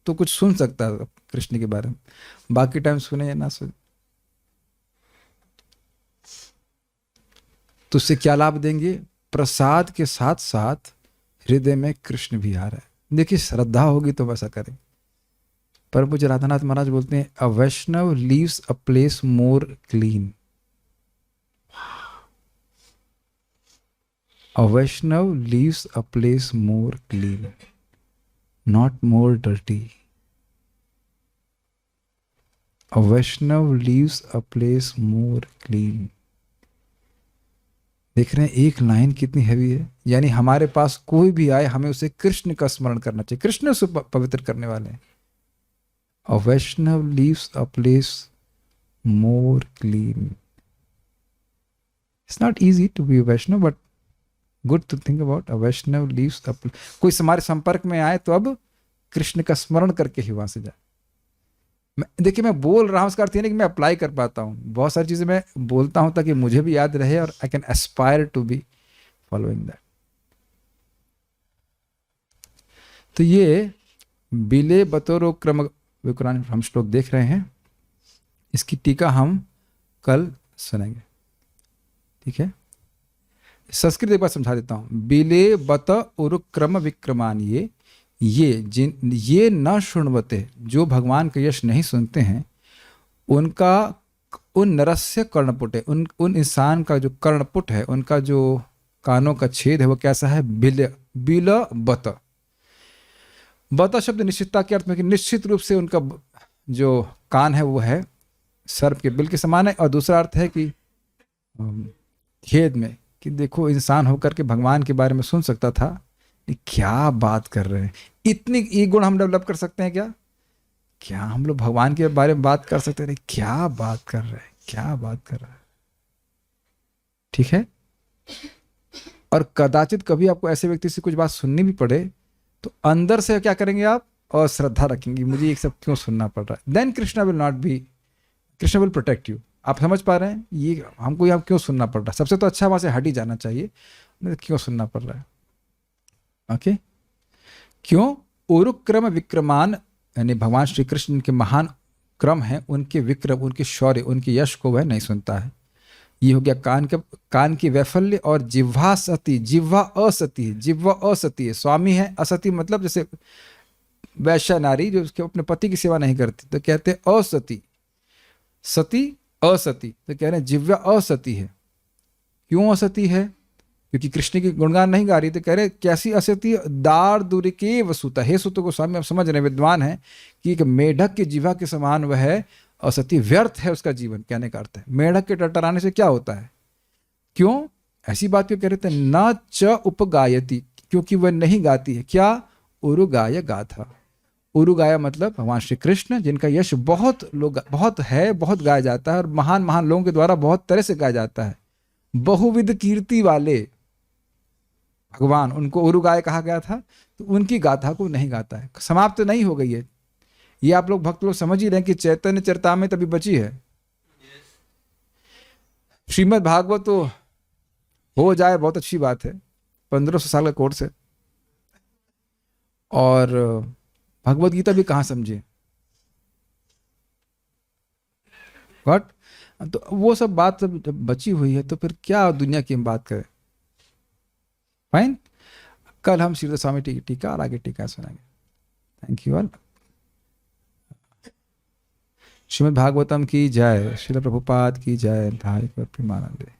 Speaker 1: तो कुछ सुन सकता है कृष्ण के बारे में, बाकी टाइम सुने या ना सुने। तो उससे क्या लाभ देंगे? प्रसाद के साथ साथ हृदय में कृष्ण भी आ रहा है। देखिए श्रद्धा होगी तो वैसा करें। पर मुझे राधानाथ महाराज बोलते हैं a Vaishnav leaves a place more clean. A Vaishnav leaves a place more clean, not more dirty. A Vaishnav leaves a place more clean. देख रहे हैं एक लाइन कितनी हैवी है। यानी हमारे पास कोई भी आए हमें उसे कृष्ण का स्मरण करना चाहिए, कृष्ण उसे पवित्र करने वाले हैं। A Vaishnav leaves a place more clean. It's not easy to be a Vaishnav, but good to think about. A Vaishnav leaves a, कोई हमारे संपर्क में आए तो अब कृष्ण का स्मरण करके ही वहां से जाए। देखिए मैं बोल रहा हूँ, उसका अर्थ ये नहीं कि मैं अप्लाई कर पाता हूँ। बहुत सारी चीजें मैं बोलता हूँ ताकि मुझे भी याद रहे और I can aspire to be following that. तो ये बिले बतौर क्रम विकुरान हम श्लोक देख रहे हैं, इसकी टीका हम कल सुनेंगे, ठीक है। संस्कृत एक बार समझा देता हूं। बिले बत उरुक्रम विक्रमान, ये न शुण्वते, जो भगवान का यश नहीं सुनते हैं, उनका उन नरस्य कर्णपुट, उन इंसान का जो कर्णपुट है, उनका जो कानों का छेद है वो कैसा है? बिल बत। बत शब्द निश्चितता के अर्थ में कि निश्चित रूप से उनका जो कान है वो है सर्प के बिल के समान है, और दूसरा अर्थ है कि खेद में, कि देखो इंसान होकर के भगवान के बारे में सुन सकता था, ये क्या बात कर रहे हैं। इतनी ये गुण हम डेवलप कर सकते हैं क्या? क्या हम लोग भगवान के बारे में बात कर सकते हैं? क्या बात कर रहे हैं, क्या बात कर रहे हैं। ठीक है। और कदाचित कभी आपको ऐसे व्यक्ति से कुछ बात सुननी भी पड़े तो अंदर से क्या करेंगे आप? और श्रद्धा रखेंगे, मुझे ये सब क्यों सुनना पड़ रहा है। Then Krishna will protect you. आप समझ पा रहे हैं ये हमको यहाँ क्यों सुनना पड़ रहा है? सबसे तो अच्छा वहां से हट ही जाना चाहिए, क्यों सुनना पड़ रहा है। ओके, क्यों? उरुक्रम विक्रमान, यानी भगवान श्री कृष्ण के महान क्रम हैं, उनके विक्रम, उनके शौर्य, उनके यश को वह नहीं सुनता है। ये हो गया कान की वैफल्य। और जिह्वा सती, जिह्वा असती है, जिह्वा असती है, स्वामी है, असती मतलब जैसे वैश्या नारी जो उसके अपने पति की सेवा नहीं करती तो कहते हैं असती, सती असती, तो कह रहे हैं जिह्वा असती है। क्यों असती है? क्योंकि कृष्ण की गुणगान नहीं गा रही। तो कह रहे कैसी असती? दार दूरी के वसुता। हे सुत गोस्वामी, आप समझ रहे विद्वान हैं कि एक मेढक की जिह्वा के समान वह है, असती, व्यर्थ है उसका जीवन। कहने का अर्थ है मेढक के टटराने से क्या होता है? क्यों ऐसी बात क्यों कह रहे थे? न च उपगायती, क्योंकि वह नहीं गाती है। क्या? उरुगाय गाथा। उरुगाया मतलब भगवान श्री कृष्ण, जिनका यश बहुत गाया जाता है, और महान महान लोगों के द्वारा बहुत तरह से गाया जाता है। बहुविध कीर्ति वाले भगवान, उनको उरुगाय कहा गया था। तो उनकी गाथा को नहीं गाता है, समाप्त तो नहीं हो गई है। ये आप लोग भक्त लोग समझ ही रहे हैं कि चैतन्य चरितामृत अभी बची है। श्रीमद् भागवत तो हो जाए बहुत अच्छी बात है, 1500 साल का कोर्स है। और भगवत गीता भी कहाँ समझे व्हाट? तो वो सब बात जब बची हुई है तो फिर क्या दुनिया की हम बात करें। फाइन, कल हम श्रीधर स्वामी टीका और आगे टीका सुनाएंगे। Thank you all. Shrimad Bhagavatam की जय, श्रील प्रभुपाद की जय, धाय प्रेमानंदे।